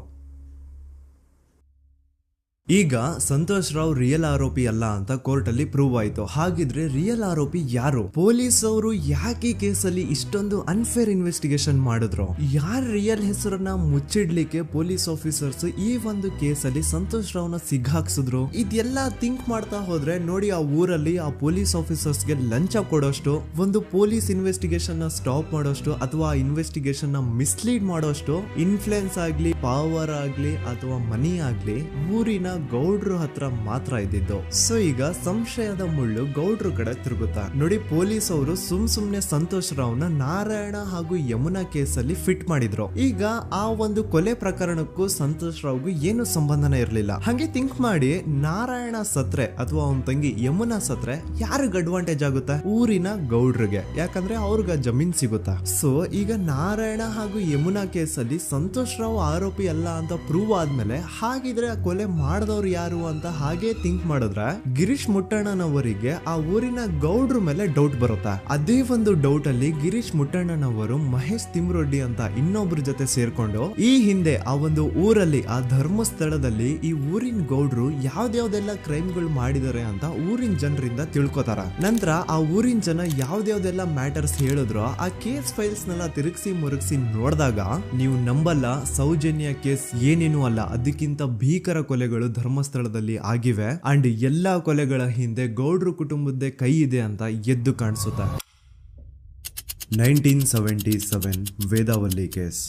ಈಗ ಸಂತೋಷ್ ರಾವ್ ರಿಯಲ್ ಆರೋಪಿ ಅಲ್ಲ ಅಂತ ಕೋರ್ಟ್ ಅಲ್ಲಿ ಪ್ರೂವ್ ಆಯ್ತು. ಹಾಗಿದ್ರೆ ರಿಯಲ್ ಆರೋಪಿ ಯಾರು? ಪೊಲೀಸ್ ಅವರು ಯಾಕೆ ಕೇಸಲ್ಲಿ ಇಷ್ಟೊಂದು ಅನ್ಫೇರ್ ಇನ್ವೆಸ್ಟಿಗೇಷನ್ ಮಾಡಿದ್ರು? ಯಾರ ರಿಯಲ್ ಹೆಸರನ್ನ ಮುಚ್ಚಿಡ್ಲಿಕ್ಕೆ ಪೊಲೀಸ್ ಆಫೀಸರ್ಸ್ ಈ ಒಂದು ಕೇಸಲ್ಲಿ ಸಂತೋಷ್ ರಾವ್ನ ಸಿಗ್ಹಾಕ್ಸಿದ್ರು? ಇದೆಲ್ಲ ಥಿಂಕ್ ಮಾಡ್ತಾ ಹೋದ್ರೆ ನೋಡಿ ಆ ಊರಲ್ಲಿ ಆ ಪೊಲೀಸ್ ಆಫೀಸರ್ಸ್ಗೆ ಲಂಚ ಕೊಡೋಷ್ಟು, ಒಂದು ಪೊಲೀಸ್ ಇನ್ವೆಸ್ಟಿಗೇಷನ್ ನ ಸ್ಟಾಪ್ ಮಾಡೋಷ್ಟು ಅಥವಾ ಇನ್ವೆಸ್ಟಿಗೇಷನ್ ನ ಮಿಸ್ಲೀಡ್ ಮಾಡೋಷ್ಟು ಇನ್ಫ್ಲುಯೆನ್ಸ್ ಆಗ್ಲಿ, ಪವರ್ ಆಗ್ಲಿ ಅಥವಾ ಮನಿ ಆಗ್ಲಿ ಊರಿನ ಗೌಡ್ರು ಹತ್ರ ಮಾತ್ರ ಇದ್ದಿದ್ದು. ಸೊ ಈಗ ಸಂಶಯದ ಮುಳ್ಳು ಗೌಡ್ರು ಕಡೆ ತಿರುಗುತ್ತಾ. ನೋಡಿ ಪೊಲೀಸ್ ಅವರು ಸುಮ್ನೆ ಸಂತೋಷ್ ರಾವ್ನ ನಾರಾಯಣ ಹಾಗೂ ಯಮುನಾ ಕೇಸಲ್ಲಿ ಫಿಟ್ ಮಾಡಿದ್ರು. ಈಗ ಆ ಒಂದು ಕೊಲೆ ಪ್ರಕರಣಕ್ಕೂ ಸಂತೋಷ್ ರಾವ್ಗೂ ಏನು ಸಂಬಂಧನೇ ಇರ್ಲಿಲ್ಲ. ಹಂಗೆ ಥಿಂಕ್ ಮಾಡಿ ನಾರಾಯಣ ಸತ್ರೆ ಅಥವಾ ಅವನ ತಂಗಿ ಯಮುನಾ ಸತ್ರೆ ಯಾರಿಗ ಅಡ್ವಾಂಟೇಜ್ ಆಗುತ್ತೆ? ಊರಿನ ಗೌಡ್ರಿಗೆ, ಯಾಕಂದ್ರೆ ಅವ್ರಿಗೆ ಜಮೀನ್ ಸಿಗುತ್ತಾ. ಸೊ ಈಗ ನಾರಾಯಣ ಹಾಗೂ ಯಮುನಾ ಕೇಸಲ್ಲಿ ಸಂತೋಷ್ ರಾವ್ ಆರೋಪಿ ಅಲ್ಲ ಅಂತ ಪ್ರೂವ್ ಆದ್ಮೇಲೆ ಹಾಗಿದ್ರೆ ಆ ಕೊಲೆ ಮಾಡ್ದವ್ರು ಯಾರು ಅಂತ ಹಾಗೆ ಥಿಂಕ್ ಮಾಡಿದ್ರೆ ಗಿರೀಶ್ ಮುಟ್ಟಣ್ಣನವರಿಗೆ ಆ ಊರಿನ ಗೌಡ್ರ ಮೇಲೆ ಡೌಟ್ ಬರುತ್ತೆ. ಅದೇ ಒಂದು ಡೌಟ್ ಅಲ್ಲಿ ಗಿರೀಶ್ ಮುಟ್ಟಣ್ಣನವರು ಮಹೇಶ್ ತಿಮ್ರೊಡ್ಡಿ ಅಂತ ಇನ್ನೊಬ್ರ ಜೊತೆ ಸೇರ್ಕೊಂಡು ಈ ಹಿಂದೆ ಆ ಒಂದು ಊರಲ್ಲಿ ಆ ಧರ್ಮಸ್ಥಳದಲ್ಲಿ ಈ ಊರಿನ ಗೌಡ್ರು ಯಾವ್ದಾವ್ದೆಲ್ಲ ಕ್ರೈಮ್ ಗಳು ಮಾಡಿದಾರೆ ಅಂತ ಊರಿನ ಜನರಿಂದ ತಿಳ್ಕೊತಾರ. ನಂತರ ಆ ಊರಿನ ಜನ ಯಾವ್ದಾವ್ದೆಲ್ಲ ಮ್ಯಾಟರ್ಸ್ ಹೇಳಿದ್ರು ಆ ಕೇಸ್ ಫೈಲ್ಸ್ ನೆಲ್ಲ ತಿರುಗಿಸಿ ಮುರುಗಿಸಿ ನೋಡಿದಾಗ ನೀವು ನಂಬಲ್ಲ, ಸೌಜನ್ಯ ಕೇಸ್ ಏನೇನು ಅಲ್ಲ, ಅದಕ್ಕಿಂತ ಭೀಕರ ಕೊಲೆಗಳು ಧರ್ಮಸ್ಥಳದಲ್ಲಿ ಆಗಿವೆ ಅಂಡ್ ಎಲ್ಲಾ ಕೊಲೆಗಳ ಹಿಂದೆ ಗೌಡ್ರು ಕುಟುಂಬದ್ದೇ ಕೈ ಇದೆ ಅಂತ ಎದ್ದು ಕಾಣಿಸುತ್ತೆ. 1977 ವೇದಾವಲ್ಲಿ ಕೇಸ್.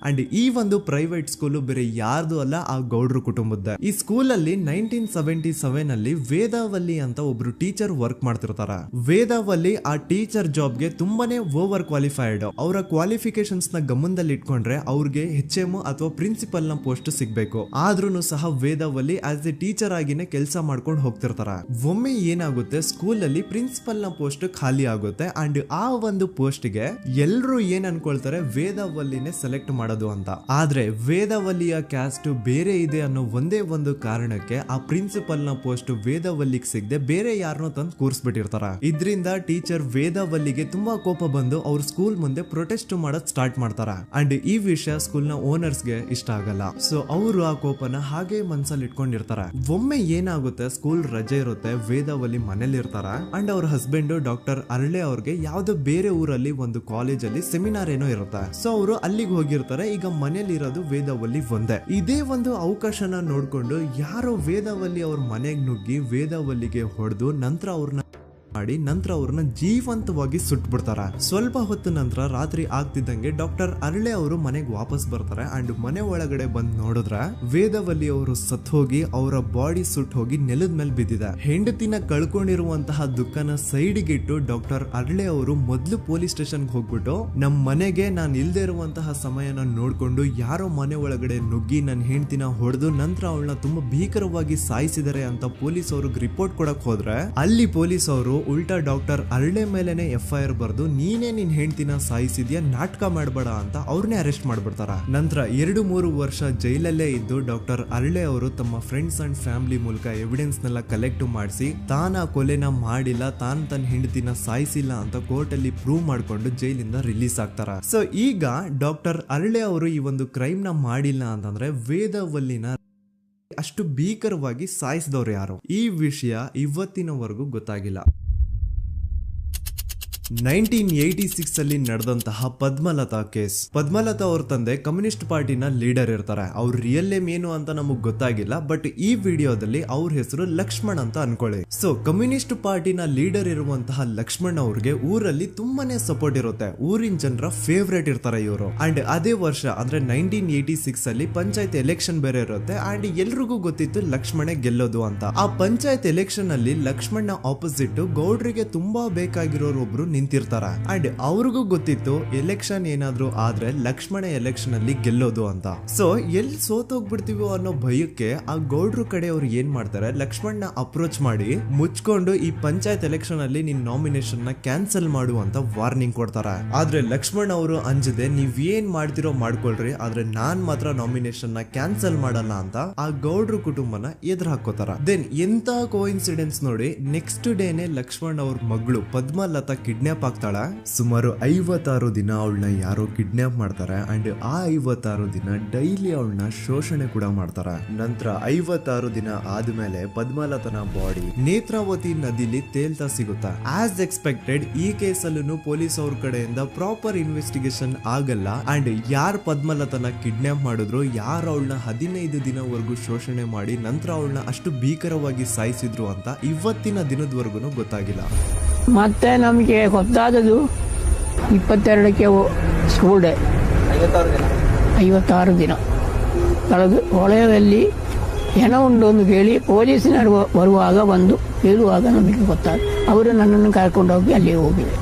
ಅಂಡ್ ಈ ಒಂದು ಪ್ರೈವೇಟ್ ಸ್ಕೂಲ್ ಬೇರೆ ಯಾರ್ದು ಅಲ್ಲ, ಆ ಗೌಡ್ರು ಕುಟುಂಬದ. ಈ ಸ್ಕೂಲ್ ಅಲ್ಲಿ 1977 ಅಲ್ಲಿ ವೇದಾವಲ್ಲಿ ಅಂತ ಒಬ್ರು ಟೀಚರ್ ವರ್ಕ್ ಮಾಡ್ತಿರ್ತಾರ. ವೇದಾವಲ್ಲಿ ಆ ಟೀಚರ್ ಜಾಬ್ ಗೆ ತುಂಬಾನೇ ಓವರ್ ಕ್ವಾಲಿಫೈಡ್. ಅವರ ಕ್ವಾಲಿಫಿಕೇಶನ್ಸ್ ನ ಗಮನದಲ್ಲಿ ಇಟ್ಕೊಂಡ್ರೆ ಅವ್ರಿಗೆ HM ಅಥವಾ ಪ್ರಿನ್ಸಿಪಲ್ ನ ಪೋಸ್ಟ್ ಸಿಗ್ಬೇಕು. ಆದ್ರೂ ಸಹ ವೇದಾವಲ್ಲಿ ಆಸ್ ಎ ಟೀಚರ್ ಆಗಿನೇ ಕೆಲಸ ಮಾಡ್ಕೊಂಡು ಹೋಗ್ತಿರ್ತಾರ. ಒಮ್ಮೆ ಏನಾಗುತ್ತೆ, ಸ್ಕೂಲ್ ಅಲ್ಲಿ ಪ್ರಿನ್ಸಿಪಲ್ ನ ಪೋಸ್ಟ್ ಖಾಲಿ ಆಗುತ್ತೆ ಅಂಡ್ ಆ ಒಂದು ಪೋಸ್ಟ್ ಗೆ ಎಲ್ರು ಏನ್ ಅನ್ಕೊಳ್ತಾರೆ, ವೇದಾವಲ್ಲಿನೇ ಸೆಲೆಕ್ಟ್ ಮಾಡೋದು ಅಂತ. ಆದ್ರೆ ವೇದಾವಲ್ಲಿಯ ಕ್ಯಾಸ್ಟ್ ಬೇರೆ ಇದೆ ಅನ್ನೋ ಒಂದೇ ಒಂದು ಕಾರಣಕ್ಕೆ ಆ ಪ್ರಿನ್ಸಿಪಲ್ ನ ಪೋಸ್ಟ್ ವೇದಾವಲ್ಲಿಗೆ ಸಿಗದೆ ಬೇರೆ ಯಾರನ್ನೋ ತಂದು ಕೂರಿಸ್ಬಿಟ್ಟಿರ್ತಾರ. ಇದರಿಂದ ಟೀಚರ್ ವೇದಾವಲ್ಲಿಗೆ ತುಂಬಾ ಕೋಪ ಬಂದು ಅವ್ರ ಸ್ಕೂಲ್ ಮುಂದೆ ಪ್ರೊಟೆಸ್ಟ್ ಮಾಡೋದ್ ಸ್ಟಾರ್ಟ್ ಮಾಡ್ತಾರ. ಅಂಡ್ ಈ ವಿಷಯ ಸ್ಕೂಲ್ ನ ಓನರ್ಸ್ ಗೆ ಇಷ್ಟ ಆಗಲ್ಲ. ಸೊ ಅವರು ಆ ಕೋಪನ ಹಾಗೆ ಮನ್ಸಲ್ಲಿ ಇಟ್ಕೊಂಡಿರ್ತಾರೆ. ಒಮ್ಮೆ ಏನಾಗುತ್ತೆ, ಸ್ಕೂಲ್ ರಜೆ ಇರುತ್ತೆ, ವೇದಾವಲ್ಲಿ ಮನೇಲಿ ಇರ್ತಾರ ಅಂಡ್ ಅವ್ರ ಹಸ್ಬೆಂಡ್ ಡಾಕ್ಟರ್ ಅರಳೆ ಅವ್ರಿಗೆ ಯಾವ್ದೋ ಬೇರೆ ಊರಲ್ಲಿ ಒಂದು ಕಾಲೇಜ್ ಅಲ್ಲಿ ಸೆಮಿನಾರ್ ಏನೋ ಇರುತ್ತೆ. ಸೊ ಅವರು ಅಲ್ಲಿಗೆ ಹೋಗಿರ್ತಾರೆ. ಈಗ ಮನೇಲಿ ಇರೋದು ವೇದಾವಲ್ಲಿ ಒಂದೇ. ಇದೇ ಒಂದು ಅವಕಾಶನ ನೋಡ್ಕೊಂಡು ಯಾರೋ ವೇದಾವಲ್ಲಿ ಅವ್ರ ಮನೆಗೆ ನುಗ್ಗಿ ವೇದಾವಲ್ಲಿಗೆ ಹೊಡೆದು ನಂತರ ಅವ್ರನ್ನ ಜೀವಂತವಾಗಿ ಸುಟ್ಬಿಡ್ತಾರ. ಸ್ವಲ್ಪ ಹೊತ್ತು ನಂತರ ರಾತ್ರಿ ಆಗ್ತಿದ್ದಂಗೆ ಡಾಕ್ಟರ್ ಅರಳೆ ಅವರು ಮನೆಗೆ ವಾಪಸ್ ಬರ್ತಾರೆ ಅಂಡ್ ಮನೆ ಒಳಗಡೆ ಬಂದ್ ನೋಡಿದ್ರೆ ವೇದಾವಲ್ಲಿ ಅವರು ಸತ್ ಹೋಗಿ ಅವರ ಬಾಡಿ ಸುಟ್ ಹೋಗಿ ನೆಲದ ಮೇಲೆ ಬಿದ್ದಿದೆ. ಹೆಂಡತಿನ ಕಳ್ಕೊಂಡಿರುವಂತಹ ದುಃಖನ ಸೈಡ್ಗೆ ಇಟ್ಟು ಡಾಕ್ಟರ್ ಅರಳೆ ಅವರು ಮೊದ್ಲು ಪೊಲೀಸ್ ಸ್ಟೇಷನ್ ಹೋಗ್ಬಿಟ್ಟು ನಮ್ ಮನೆಗೆ ನಾನ್ ಇಲ್ದೇ ಇರುವಂತಹ ಸಮಯನ ನೋಡ್ಕೊಂಡು ಯಾರೋ ಮನೆ ಒಳಗಡೆ ನುಗ್ಗಿ ನನ್ನ ಹೆಂಡತಿನ ಹೊಡೆದು ನಂತರ ಅವಳನ್ನ ತುಂಬಾ ಭೀಕರವಾಗಿ ಸಾಯಿಸಿದರೆ ಅಂತ ಪೊಲೀಸ್ ಅವ್ರಿಗೆ ರಿಪೋರ್ಟ್ ಕೊಡಕ್ ಹೋದ್ರೆ ಅಲ್ಲಿ ಪೊಲೀಸ್ ಅವರು ಉಲ್ಟಾ ಡಾಕ್ಟರ್ ಅರಳೆ ಮೇಲೆನೆ FIR ಬರ್ದು ನೀನೇ ನಿನ್ ಹೆಂಡತಿನ ಸಾಯಿಸಿದ್ಯಾ, ನಾಟಕ ಮಾಡಬೇಡ ಅಂತ ಅವ್ರನ್ನೇ ಅರೆಸ್ಟ್ ಮಾಡ್ಬಿಡ್ತಾರ. ನಂತರ 2-3 ವರ್ಷ ಜೈಲಲ್ಲೇ ಇದ್ದು ಡಾಕ್ಟರ್ ಅರಳೆ ಅವರು ತಮ್ಮ ಫ್ರೆಂಡ್ಸ್ ಅಂಡ್ ಫ್ಯಾಮಿಲಿ ಮೂಲಕ ಎವಿಡೆನ್ಸ್ ನೆಲ್ಲ ಕಲೆಕ್ಟ್ ಮಾಡಿಸಿ ತಾನ ಕೊಲೆನ ಮಾಡಿಲ್ಲ, ತನ್ನ ಹೆಂಡತಿನ ಸಾಯಿಸಿಲ್ಲ ಅಂತ ಕೋರ್ಟ್ ಅಲ್ಲಿ ಪ್ರೂವ್ ಮಾಡ್ಕೊಂಡು ಜೈಲಿಂದ ರಿಲೀಸ್ ಆಗ್ತಾರ. ಸೊ ಈಗ ಡಾಕ್ಟರ್ ಅರಳೆ ಅವರು ಈ ಒಂದು ಕ್ರೈಮ್ ನ ಮಾಡಿಲ್ಲ ಅಂತಂದ್ರೆ ವೇದಾವಲ್ಲಿನ ಅಷ್ಟು ಭೀಕರವಾಗಿ ಸಾಯಿಸಿದವ್ರು ಯಾರು, ಈ ವಿಷಯ ಇವತ್ತಿನವರೆಗೂ ಗೊತ್ತಾಗಿಲ್ಲ. 1986 ಅಲ್ಲಿ ನಡೆದಂತಹ ಪದ್ಮಲತಾ ಕೇಸ್. ಪದ್ಮಲತಾ ಅವ್ರ ತಂದೆ ಕಮ್ಯುನಿಸ್ಟ್ ಪಾರ್ಟಿನ ಲೀಡರ್ ಇರ್ತಾರೆ. ಅವ್ರ ರಿಯಲ್ ನೇಮ್ ಏನು ಅಂತ ನಮಗ್ ಗೊತ್ತಾಗಿಲ್ಲ, ಬಟ್ ಈ ವಿಡಿಯೋದಲ್ಲಿ ಅವ್ರ ಹೆಸರು ಲಕ್ಷ್ಮಣ್ ಅಂತ ಅನ್ಕೊಳ್ಳಿ. ಸೊ ಕಮ್ಯುನಿಸ್ಟ್ ಪಾರ್ಟಿನ ಲೀಡರ್ ಇರುವಂತಹ ಲಕ್ಷ್ಮಣ್ ಅವ್ರಿಗೆ ಊರಲ್ಲಿ ತುಂಬಾನೇ ಸಪೋರ್ಟ್ ಇರುತ್ತೆ, ಊರಿನ ಜನರ ಫೇವ್ರೇಟ್ ಇರ್ತಾರೆ ಇವರು. ಅಂಡ್ ಅದೇ ವರ್ಷ ಅಂದ್ರೆ 1986 ಅಲ್ಲಿ ಪಂಚಾಯತ್ ಎಲೆಕ್ಷನ್ ಬೇರೆ ಇರುತ್ತೆ ಅಂಡ್ ಎಲ್ರಿಗೂ ಗೊತ್ತಿತ್ತು ಲಕ್ಷ್ಮಣೆ ಗೆಲ್ಲೋದು ಅಂತ. ಆ ಪಂಚಾಯತ್ ಎಲೆಕ್ಷನ್ ಅಲ್ಲಿ ಲಕ್ಷ್ಮಣ್ ಆಪೋಸಿಟ್ ಗೌಡ್ರಿಗೆ ತುಂಬಾ ಬೇಕಾಗಿರೋರು ಒಬ್ರು ನಿಂತಿರ್ತಾರ ಅಂಡ್ ಅವ್ರಿಗೂ ಗೊತ್ತಿತ್ತು ಎಲೆಕ್ಷನ್ ಏನಾದ್ರು ಆದ್ರೆ ಲಕ್ಷ್ಮಣ ಎಲೆಕ್ಷನ್ ಅಲ್ಲಿ ಗೆಲ್ಲೋದು ಅಂತ. ಸೊ ಎಲ್ಲಿ ಸೋತೋಗ್ಬಿಡ್ತೀವೋ ಅನ್ನೋ ಭಯಕ್ಕೆ ಆ ಗೌಡ್ರು ಕಡೆ ಅವ್ರು ಏನ್ ಮಾಡ್ತಾರೆ, ಲಕ್ಷ್ಮಣ್ನ ಅಪ್ರೋಚ್ ಮಾಡಿ ಮುಚ್ಕೊಂಡು ಈ ಪಂಚಾಯತ್ ಎಲೆಕ್ಷನ್ ಅಲ್ಲಿ ನಿನ್ ನಾಮಿನೇಷನ್ ನ ಕ್ಯಾನ್ಸಲ್ ಮಾಡು ಅಂತ ವಾರ್ನಿಂಗ್ ಕೊಡ್ತಾರ. ಆದ್ರೆ ಲಕ್ಷ್ಮಣ್ ಅವರು ಅಂಜದೆ ನೀವ್ ಏನ್ ಮಾಡ್ತಿರೋ ಮಾಡ್ಕೊಳ್ರಿ, ಆದ್ರೆ ನಾನ್ ಮಾತ್ರ ನಾಮಿನೇಷನ್ ನ ಕ್ಯಾನ್ಸಲ್ ಮಾಡಲ್ಲ ಅಂತ ಆ ಗೌಡ್ರು ಕುಟುಂಬನ ಎದುರು ಹಾಕೋತಾರ. ದೆನ್ ಎಂತ ಕೋಇನ್ಸಿಡೆನ್ಸ್ ನೋಡಿ, ನೆಕ್ಸ್ಟ್ ಡೇನೆ ಲಕ್ಷ್ಮಣ್ ಅವ್ರ ಮಗಳು ಪದ್ಮಲತಾ ಕಿಡ್ನಾಪ್ ಆಗ್ತಾಳ. ಸುಮಾರು 56 ದಿನ ಅವಳನ್ನ ಯಾರೋ ಕಿಡ್ನಾಪ್ ಮಾಡ್ತಾರೆ ಅಂಡ್ ಆ 56 ದಿನ ಡೈಲಿ ಅವಳನ್ನ ಶೋಷಣೆ ಕೂಡ ಮಾಡ್ತಾರ. ನಂತರ 56 ದಿನ ಆದ್ಮೇಲೆ ಪದ್ಮಲತನ ಬಾಡಿ ನೇತ್ರಾವತಿ ನದಿಲಿ ತೇಲ್ತಾ ಸಿಗುತ್ತಾ. ಆಸ್ ಎಕ್ಸ್ಪೆಕ್ಟೆಡ್ ಈ ಕೇಸಲ್ಲೂ ಪೊಲೀಸ್ ಅವ್ರ ಕಡೆಯಿಂದ ಪ್ರಾಪರ್ ಇನ್ವೆಸ್ಟಿಗೇಷನ್ ಆಗಲ್ಲ ಅಂಡ್ ಯಾರ್ ಪದ್ಮಲತನ ಕಿಡ್ನಾಪ್ ಮಾಡಿದ್ರು, ಯಾರು ಅವಳನ್ನ 15 ದಿನವರೆಗೂ ಶೋಷಣೆ ಮಾಡಿ ನಂತರ ಅವಳನ್ನ ಅಷ್ಟು ಭೀಕರವಾಗಿ ಸಾಯಿಸಿದ್ರು ಅಂತ ಇವತ್ತಿನ ದಿನದವರೆಗೂ ಗೊತ್ತಾಗಿಲ್ಲ. ಮತ್ತೆ ನಮಗೆ ಗೊತ್ತಾದದು 22ಕ್ಕೆ ಸ್ಕೂಲ್ ಡೇ 56 ದಿನ ಕಳೆದು ಹೊಳೆಯಲ್ಲಿ ಹೆಣ ಉಂಡು ಅಂತ ಕೇಳಿ ಪೊಲೀಸಿನವರು ಬರುವಾಗ ಬಂದು ಹೇಳುವಾಗ ನಮಗೆ ಗೊತ್ತಾಗ ಅವರು ನನ್ನನ್ನು ಕರ್ಕೊಂಡೋಗಿ ಅಲ್ಲಿ ಹೋಗಿವೆ.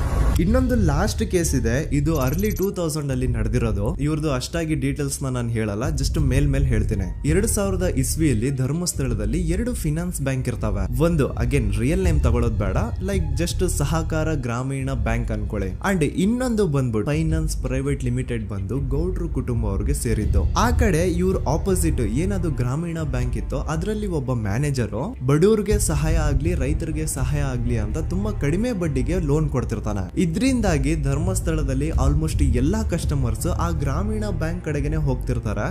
ಇನ್ನೊಂದು ಲಾಸ್ಟ್ ಕೇಸ್ ಇದೆ, ಇದು ಅರ್ಲಿ 2000 ಅಲ್ಲಿ ನಡೆದಿರೋದು. ಇವ್ರದ್ದು ಅಷ್ಟಾಗಿ ಡೀಟೇಲ್ಸ್ ನಾನು ಹೇಳಲ್ಲ, ಜಸ್ಟ್ ಮೇಲ್ ಹೇಳ್ತೀನಿ. 2000 ಇಸ್ವಿಯಲ್ಲಿ ಧರ್ಮಸ್ಥಳದಲ್ಲಿ 2 ಫಿನಾನ್ಸ್ ಬ್ಯಾಂಕ್ ಇರ್ತಾವೆ. ಒಂದು ಅಗೇನ್ ರಿಯಲ್ ನೇಮ್ ತಗೊಳ್ಳೋದು ಬೇಡ, ಲೈಕ್ ಜಸ್ಟ್ ಸಹಕಾರ ಗ್ರಾಮೀಣ ಬ್ಯಾಂಕ್ ಅನ್ಕೊಳ್ಳಿ. ಅಂಡ್ ಇನ್ನೊಂದು ಬಂದ್ಬಿಟ್ಟು ಫೈನಾನ್ಸ್ ಪ್ರೈವೇಟ್ ಲಿಮಿಟೆಡ್ ಬಂದು ಗೌಡ್ರು ಕುಟುಂಬ ಅವ್ರಿಗೆ ಸೇರಿದ್ದು. ಆ ಕಡೆ ಇವ್ರ ಆಪೋಸಿಟ್ ಏನದು ಗ್ರಾಮೀಣ ಬ್ಯಾಂಕ್ ಇತ್ತು, ಅದರಲ್ಲಿ ಒಬ್ಬ ಮ್ಯಾನೇಜರ್ ಬಡವ್ರಿಗೆ ಸಹಾಯ ಆಗ್ಲಿ ರೈತರಿಗೆ ಸಹಾಯ ಆಗ್ಲಿ ಅಂತ ತುಂಬಾ ಕಡಿಮೆ ಬಡ್ಡಿಗೆ ಲೋನ್ ಕೊಡ್ತಿರ್ತಾನೆ. ಇದರಿಂದಾಗಿ ಧರ್ಮಸ್ಥಳದಲ್ಲಿ ಆಲ್ಮೋಸ್ಟ್ ಎಲ್ಲಾ ಕಸ್ಟಮರ್ಸ್ ಆ ಗ್ರಾಮೀಣ ಬ್ಯಾಂಕ್ ಕಡೆಗೆ ಹೋಗ್ತಿರ್ತಾರೆ,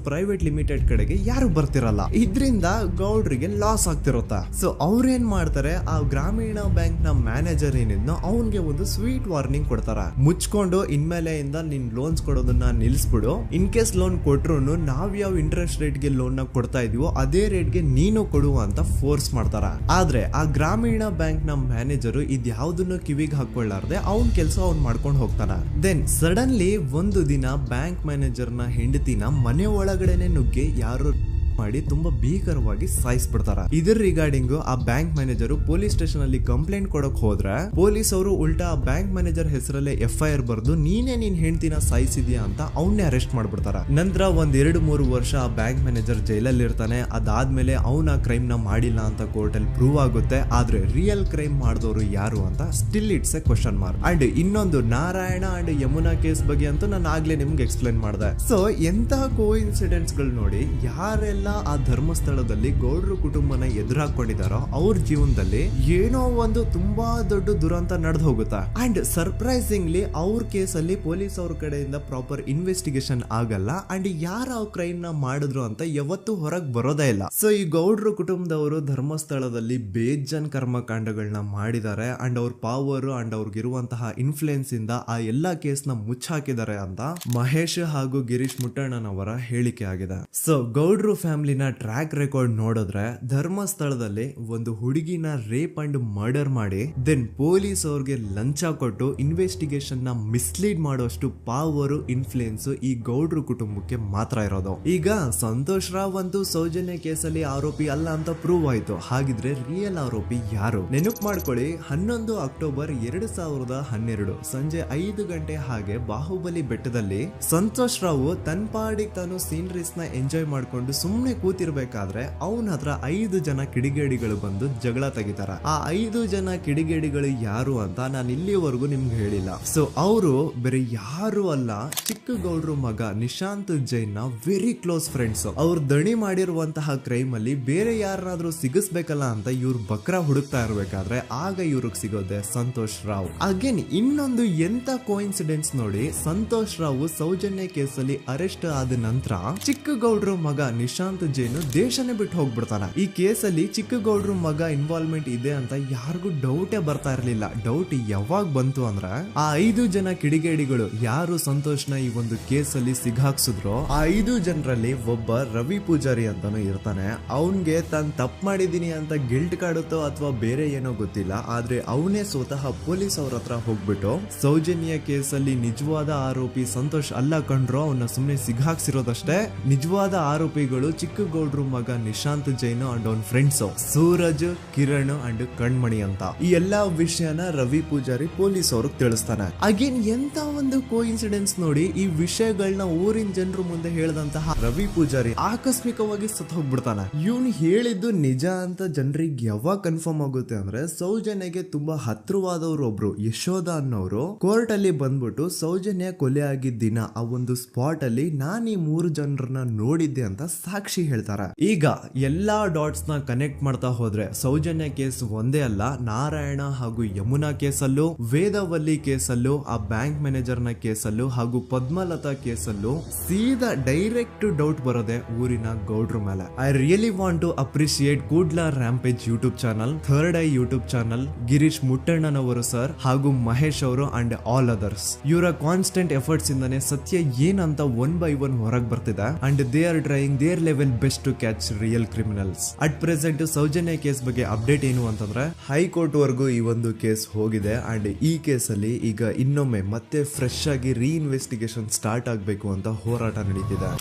ಪ್ರೈವೇಟ್ ಲಿಮಿಟೆಡ್ ಕಡೆಗೆ ಯಾರು ಬರ್ತಿರಲ್ಲ. ಇದರಿಂದ ಗೌಡ್ರಿಗೆ ಲಾಸ್ ಆಗ್ತಿರುತ್ತಾ. ಸೊ ಅವ್ರೇನ್ ಮಾಡ್ತಾರೆ, ಆ ಗ್ರಾಮೀಣ ಬ್ಯಾಂಕ್ ನ ಮ್ಯಾನೇಜರ್ ಏನಿದ್ನೋ ಅವನ್ಗೆ ಒಂದು ಸ್ವೀಟ್ ವಾರ್ನಿಂಗ್ ಕೊಡ್ತಾರ, ಮುಚ್ಕೊಂಡು ಇನ್ಮೇಲೆ ಇಂದ ನಿನ್ ಲೋನ್ಸ್ ಕೊಡೋದನ್ನ ನಿಲ್ಸ್ಬಿಡು. ಇನ್ ಕೇಸ್ ಲೋನ್ ಕೊಟ್ರು ನಾವ್ ಯಾವ ಇಂಟ್ರೆಸ್ಟ್ ರೇಟ್ ಗೆ ಲೋನ್ ನ ಕೊಡ್ತಾ ಇದೀವೋ ಅದೇ ರೇಟ್ ಗೆ ನೀನು ಕೊಡುವ ಅಂತ ಫೋರ್ಸ್ ಮಾಡ್ತಾರ. ಆದ್ರೆ ಆ ಗ್ರಾಮೀಣ ಬ್ಯಾಂಕ್ ನ ಮ್ಯಾನೇಜರ್ ಇದ್ಯಾವುದನ್ನು ಕಿವಿಗೆ ಹಾಕೊಳ್ಳಾರ್ದೆ ಅವನ್ ಕೆಲಸ ಅವ್ನ್ ಮಾಡ್ಕೊಂಡು ಹೋಗ್ತಾನ. ದೆನ್ ಸಡನ್ಲಿ ಒಂದು ದಿನ ಬ್ಯಾಂಕ್ ಮ್ಯಾನೇಜರ್ ನ ಹೆಂಡತಿನ ಮನೆ ಒಳಗಡೆನೆ ನುಗ್ಗಿ ಯಾರು ಮಾಡಿ ತುಂಬಾ ಭೀಕರವಾಗಿ ಸಾಯಿಸ್ಬಿಡ್ತಾರ. ಇದರ ರಿಗಾರ್ಡಿಂಗ್ ಆ ಬ್ಯಾಂಕ್ ಮ್ಯಾನೇಜರ್ ಪೊಲೀಸ್ ಸ್ಟೇಷನ್ ಅಲ್ಲಿ ಕಂಪ್ಲೇಂಟ್ ಕೊಡಕ್ ಹೋದ್ರೆ ಪೊಲೀಸ್ ಅವರು ಉಲ್ಟಾ ಆ ಬ್ಯಾಂಕ್ ಮ್ಯಾನೇಜರ್ ಹೆಸರಲ್ಲೇ FIR ಬರ್ದು ನೀನೇ ನಿನ್ ಹೆಂಡತಿನ ಸಾಯಿಸಿದ್ಯಾ ಅಂತ ಅವನ್ನೇ ಅರೆಸ್ಟ್ ಮಾಡ್ಬಿಡ್ತಾರ. ನಂತರ 1-2-3 ವರ್ಷ ಆ ಬ್ಯಾಂಕ್ ಮ್ಯಾನೇಜರ್ ಜೈಲಲ್ಲಿ ಇರ್ತಾನೆ. ಅದಾದ್ಮೇಲೆ ಅವನ ಕ್ರೈಮ್ ನ ಮಾಡಿಲ್ಲ ಅಂತ ಕೋರ್ಟ್ ಅಲ್ಲಿ ಪ್ರೂವ್ ಆಗುತ್ತೆ. ಆದ್ರೆ ರಿಯಲ್ ಕ್ರೈಮ್ ಮಾಡಿದವರು ಯಾರು ಅಂತ still it's A question mark. And ಇನ್ನೊಂದು ನಾರಾಯಣ ಅಂಡ್ ಯಮುನಾ ಕೇಸ್ ಬಗ್ಗೆ ಅಂತೂ ನಾನು ಆಗ್ಲೇ ನಿಮ್ಗೆ ಎಕ್ಸ್ಪ್ಲೇನ್ ಮಾಡಿದೆ. ಸೊ ಎಂತಹ ಕೋ ಇನ್ಸಿಡೆಂಟ್ಸ್ ಗಳು ನೋಡಿ, ಯಾರೆಲ್ಲ ಆ ಧರ್ಮಸ್ಥಳದಲ್ಲಿ ಗೌಡ್ರು ಕುಟುಂಬನ ಎದುರಾಕೊಂಡಿದಾರೋ ಅವ್ರ ಜೀವನದಲ್ಲಿ ಏನೋ ಒಂದು ತುಂಬಾ ದೊಡ್ಡ ದುರಂತ ನಡೆದು ಹೋಗುತ್ತಾ. ಅಂಡ್ ಸರ್ಪ್ರೈಸಿಂಗ್ಲಿ ಅವ್ರ ಕೇಸಲ್ಲಿ ಪೊಲೀಸ್ ಅವ್ರ ಕಡೆಯಿಂದ ಪ್ರಾಪರ್ ಇನ್ವೆಸ್ಟಿಗೇಷನ್ ಆಗಲ್ಲ. ಅಂಡ್ ಯಾರ ಆ ಕ್ರೈಮ್ ನ ಮಾಡಿದ್ರು ಅಂತ ಯಾವತ್ತೂ ಹೊರಗೆ ಬರೋದೇ ಇಲ್ಲ. ಸೊ ಈ ಗೌಡ್ರು ಕುಟುಂಬದವರು ಧರ್ಮಸ್ಥಳದಲ್ಲಿ ಬೇಜನ್ ಕರ್ಮಕಾಂಡಗಳನ್ನ ಮಾಡಿದ್ದಾರೆ. ಅಂಡ್ ಅವ್ರ ಪವರ್ ಅಂಡ್ ಅವ್ರಿಗಿರುವಂತಹ ಇನ್ಫ್ಲೂಯೆನ್ಸ್ ಇಂದ ಆ ಎಲ್ಲಾ ಕೇಸ್ ನ ಮುಚ್ಚಾಕಿದ್ದಾರೆ ಅಂತ ಮಹೇಶ್ ಹಾಗೂ ಗಿರೀಶ್ ಮುಟ್ಟಣ್ಣನವರ ಹೇಳಿಕೆ ಆಗಿದೆ. ಸೊ ಗೌಡ್ರು ಫ್ಯಾಮಿಲಿನ ಟ್ರ್ಯಾಕ್ ರೆಕಾರ್ಡ್ ನೋಡಿದ್ರೆ ಧರ್ಮಸ್ಥಳದಲ್ಲಿ ಒಂದು ಹುಡುಗಿನ ರೇಪ್ ಅಂಡ್ ಮರ್ಡರ್ ಮಾಡಿ ದೆನ್ ಪೊಲೀಸ್ ಅವ್ರಿಗೆ ಲಂಚ ಕೊಟ್ಟು ಇನ್ವೆಸ್ಟಿಗೇಷನ್ ನ ಮಿಸ್ಲೀಡ್ ಮಾಡುವಷ್ಟು ಪವರ್ ಇನ್ಫ್ಲೂಯೆನ್ಸ್ ಈ ಗೌಡ್ರು ಕುಟುಂಬಕ್ಕೆ ಮಾತ್ರ ಇರೋದು. ಈಗ ಸಂತೋಷ್ ರಾವ್ ಅಂತೂ ಸೌಜನ್ಯ ಕೇಸಲ್ಲಿ ಆರೋಪಿ ಅಲ್ಲ ಅಂತ ಪ್ರೂವ್ ಆಯ್ತು. ಹಾಗಿದ್ರೆ ರಿಯಲ್ ಆರೋಪಿ ಯಾರು? ನೆನಪು ಮಾಡ್ಕೊಳ್ಳಿ, 11 ಅಕ್ಟೋಬರ್ 2012 ಸಂಜೆ 5 ಗಂಟೆ ಹಾಗೆ ಬಾಹುಬಲಿ ಬೆಟ್ಟದಲ್ಲಿ ಸಂತೋಷ್ ರಾವ್ ತನ್ನ ಪಾಡಿಗೆ ತಾನು ಸೀನರೀಸ್ ನ ಎಂಜಾಯ್ ಮಾಡ್ಕೊಂಡು ಸುಮ್ಮನೆ ಕೂತಿರ್ಬೇಕಾದ್ರೆ ಅವನ ಹತ್ರ 5 ಜನ ಕಿಡಿಗೇಡಿಗಳು ಬಂದು ಜಗಳ ತೆಗಿತಾರ. ಆ 5 ಜನ ಕಿಡಿಗೇಡಿಗಳು ಯಾರು ಅಂತ ನಾನು ಇಲ್ಲಿವರೆಗೂ ನಿಮ್ಗೆ ಹೇಳಿಲ್ಲ. ಸೊ ಅವರು ಬೇರೆ ಯಾರು ಅಲ್ಲ, ಚಿಕ್ಕ ಗೌಡ್ರು ಮಗ ನಿಶಾಂತ್ ಜೈನ್ ನ ವೆರಿ ಕ್ಲೋಸ್ ಫ್ರೆಂಡ್ಸ್. ಅವ್ರು ದಣಿ ಮಾಡಿರುವಂತಹ ಕ್ರೈಮ್ ಅಲ್ಲಿ ಬೇರೆ ಯಾರನ್ನಾದ್ರೂ ಸಿಗಿಸ್ಬೇಕಲ್ಲ ಅಂತ ಇವ್ರು ಬಕ್ರ ಹುಡುಕ್ತಾ ಇರ್ಬೇಕಾದ್ರೆ ಆಗ ಇವ್ರಿಗೆ ಸಿಗೋದೆ ಸಂತೋಷ್ ರಾವ್. ಅಗೇನ್ ಇನ್ನೊಂದು ಎಂತ ಕೋಇನ್ಸಿಡೆನ್ಸ್ ನೋಡಿ, ಸಂತೋಷ್ ರಾವ್ ಸೌಜನ್ಯ ಕೇಸಲ್ಲಿ ಅರೆಸ್ಟ್ ಆದ ನಂತರ ಚಿಕ್ಕ ಗೌಡ್ರು ಮಗ ನಿಶಾಂತ್ ಜೈನ್ ದೇಶನೇ ಬಿಟ್ಟು ಹೋಗ್ಬಿಡ್ತಾನೆ. ಈ ಕೇಸಲ್ಲಿ ಚಿಕ್ಕ ಗೌಡ್ರು ಮಗ ಇನ್ವಾಲ್ವ್ಮೆಂಟ್ ಇದೆ ಅಂತ ಯಾರಿಗೂ ಡೌಟೇ ಬರ್ತಾ ಇರ್ಲಿಲ್ಲ. ಡೌಟ್ ಯಾವಾಗ ಬಂತು ಅಂದ್ರೆ ಆ 5 ಜನ ಕಿಡಿಗೇಡಿಗಳು ಯಾರು ಸಂತೋಷ್ನ ಈ ಒಂದು ಕೇಸಲ್ಲಿ ಸಿಗಾಕ್ಸಿದ್ರು ಆ 5 ಜನರಲ್ಲಿ ಒಬ್ಬ ರವಿ ಪೂಜಾರಿ ಅಂತಾನು ಇರ್ತಾನೆ. ಅವನ್ಗೆ ತಾನು ತಪ್ಪು ಮಾಡಿದೀನಿ ಅಂತ ಗಿಲ್ಟ್ ಕಾಡುತ್ತೋ ಅಥವಾ ಬೇರೆ ಏನೋ ಗೊತ್ತಿಲ್ಲ, ಆದ್ರೆ ಅವನೇ ಸ್ವತಃ ಪೊಲೀಸ್ ಅವ್ರ ಹತ್ರ ಹೋಗ್ಬಿಟ್ಟು ಸೌಜನ್ಯ ಕೇಸಲ್ಲಿ ನಿಜವಾದ ಆರೋಪಿ ಸಂತೋಷ್ ಅಲ್ಲ ಕಂಡ್ರು, ಅವನ್ನ ಸುಮ್ನೆ ಸಿಗಾಕ್ಸಿರೋದಷ್ಟೇ, ನಿಜವಾದ ಆರೋಪಿಗಳು ಚಿಕ್ಕ ಗೌಡ್ರು ಮಗ ನಿಶಾಂತ್ ಜೈನ್ ಅಂಡ್ ಅವನ್ ಫ್ರೆಂಡ್ಸ್ ಸೂರಜ್, ಕಿರಣ್ ಅಂಡ್ ಕಣ್ಮಣಿ ಅಂತ. ಈ ಎಲ್ಲಾ ವಿಷಯನ ರವಿ ಪೂಜಾರಿ ಪೊಲೀಸ್ ಅವ್ರಿಗೆ ತಿಳಿಸ್ತಾನೆ. ಅಗೇನ್ ಎಂತ ಒಂದು ಕೋಇನ್ಸಿಡೆನ್ಸ್ ನೋಡಿ, ಈ ವಿಷಯಗಳನ್ನ ಊರಿನ ಜನರು ಮುಂದೆ ಹೇಳಿದಂತಹ ರವಿ ಪೂಜಾರಿ ಆಕಸ್ಮಿಕವಾಗಿ ಸತ್ತು ಹೋಗ್ಬಿಡ್ತಾನೆ. ಇವನು ಹೇಳಿದ್ದು ನಿಜ ಅಂತ ಜನರಿಗೆ ಯಾವಾಗ ಕನ್ಫರ್ಮ್ ಆಗುತ್ತೆ ಅಂದ್ರೆ ಸೌಜನ್ಯಗೆ ತುಂಬಾ ಹತ್ರವಾದವ್ರು ಒಬ್ರು ಯಶೋಧ ಅನ್ನೋರು ಕೋರ್ಟ್ ಅಲ್ಲಿ ಬಂದ್ಬಿಟ್ಟು ಸೌಜನ್ಯ ಕೊಲೆ ಆಗಿದ್ದ ದಿನ ಆ ಒಂದು ಸ್ಪಾಟ್ ಅಲ್ಲಿ ನಾನು ಈ 3 ಜನರನ್ನ ನೋಡಿದ್ದೆ ಅಂತ ಸಾಕ್ಷಿ ಹೇಳ್ತಾರೆ. ಈಗ ಎಲ್ಲಾ ಡಾಟ್ಸ್ ನ ಕನೆಕ್ಟ್ ಮಾಡ್ತಾ ಹೋದ್ರೆ ಸೌಜನ್ಯ ಕೇಸ್ ಒಂದೇ ಅಲ್ಲ, ನಾರಾಯಣ ಹಾಗೂ ಯಮುನಾ ಕೇಸಲ್ಲೂ, ವೇದವಲ್ಲಿ ಕೇಸಲ್ಲೂ, ಆ ಬ್ಯಾಂಕ್ ಮ್ಯಾನೇಜರ್ ನ ಕೇಸಲ್ಲೂ ಹಾಗೂ ಪದ್ಮಲತಾ ಕೇಸಲ್ಲೂ ಸೀದಾ ಡೈರೆಕ್ಟ್ ಡೌಟ್ ಬರೋದೆ ಊರಿನ ಗೌಡ್ರ ಮೇಲೆ. I really want to appreciate Kudla rampage YouTube channel, third eye YouTube channel, Girish ಮುಟ್ಟಣ್ಣನವರು ಸರ್ ಹಾಗೂ ಮಹೇಶ್ ಅವರು ಅಂಡ್ ಆಲ್ ಅದರ್ಸ್. ಇವರ ಕಾನ್ಸ್ಟೆಂಟ್ ಎಫರ್ಟ್ಸ್ ಇಂದಾನೆ ಸತ್ಯ ಏನಂತ 1 by 1 ಹೊರಗೆ ಬರ್ತಿದೆ and they are trying their level best to catch real criminals. At present Sowjanya case ಬಗ್ಗೆ ಅಪ್ಡೇಟ್ ಏನು ಅಂತಂದ್ರೆ ಹೈಕೋರ್ಟ್ ವರೆಗೂ ಈ ಒಂದು ಕೇಸ್ ಹೋಗಿದೆ ಅಂಡ್ ಈ ಕೇಸಲ್ಲಿ ಈಗ ಇನ್ನೊಮ್ಮೆ ಮತ್ತೆ ಫ್ರೆಶ್ ಆಗಿ ರೀಇನ್ವೆಸ್ಟಿಗೇಷನ್ ಸ್ಟಾರ್ಟ್ ಆಗಬೇಕು ಅಂತ ಹೋರಾಟ ನಡೀತಿದೆ.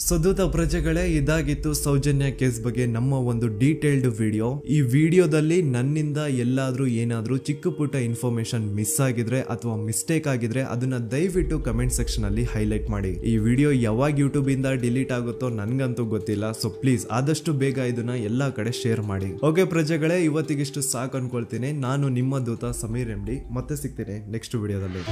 ಸದುತ ಪ್ರಜೆಗಳೇ, ಇದಾಗಿತ್ತು ಸೌಜನ್ಯ ಕೇಸ್ ಬಗ್ಗೆ ನಮ್ಮ ಒಂದು ಡೀಟೇಲ್ಡ್ ವಿಡಿಯೋ. ಈ ವಿಡಿಯೋದಲ್ಲಿ ನನ್ನಿಂದ ಎಲ್ಲಾದ್ರೂ ಏನಾದ್ರೂ ಚಿಕ್ಕ ಪುಟ್ಟ ಇನ್ಫಾರ್ಮೇಶನ್ ಮಿಸ್ ಆಗಿದ್ರೆ ಅಥವಾ ಮಿಸ್ಟೇಕ್ ಆಗಿದ್ರೆ ಅದನ್ನ ದಯವಿಟ್ಟು ಕಮೆಂಟ್ ಸೆಕ್ಷನ್ ಅಲ್ಲಿ ಹೈಲೈಟ್ ಮಾಡಿ. ಈ ವಿಡಿಯೋ ಯಾವಾಗ ಯೂಟ್ಯೂಬ್ ಇಂದ ಡಿಲೀಟ್ ಆಗುತ್ತೋ ನನ್ಗಂತೂ ಗೊತ್ತಿಲ್ಲ. ಸೊ ಪ್ಲೀಸ್ ಆದಷ್ಟು ಬೇಗ ಇದನ್ನ ಎಲ್ಲಾ ಕಡೆ ಶೇರ್ ಮಾಡಿ. ಓಕೆ ಪ್ರಜೆಗಳೇ, ಇವತ್ತಿಗಿಷ್ಟು ಸಾಕು ಅನ್ಕೊಳ್ತೀನಿ. ನಾನು ನಿಮ್ಮ ದೂತ ಸಮೀರ್ MD. ಮತ್ತೆ ಸಿಗ್ತೀನಿ ನೆಕ್ಸ್ಟ್ ವಿಡಿಯೋದಲ್ಲಿ.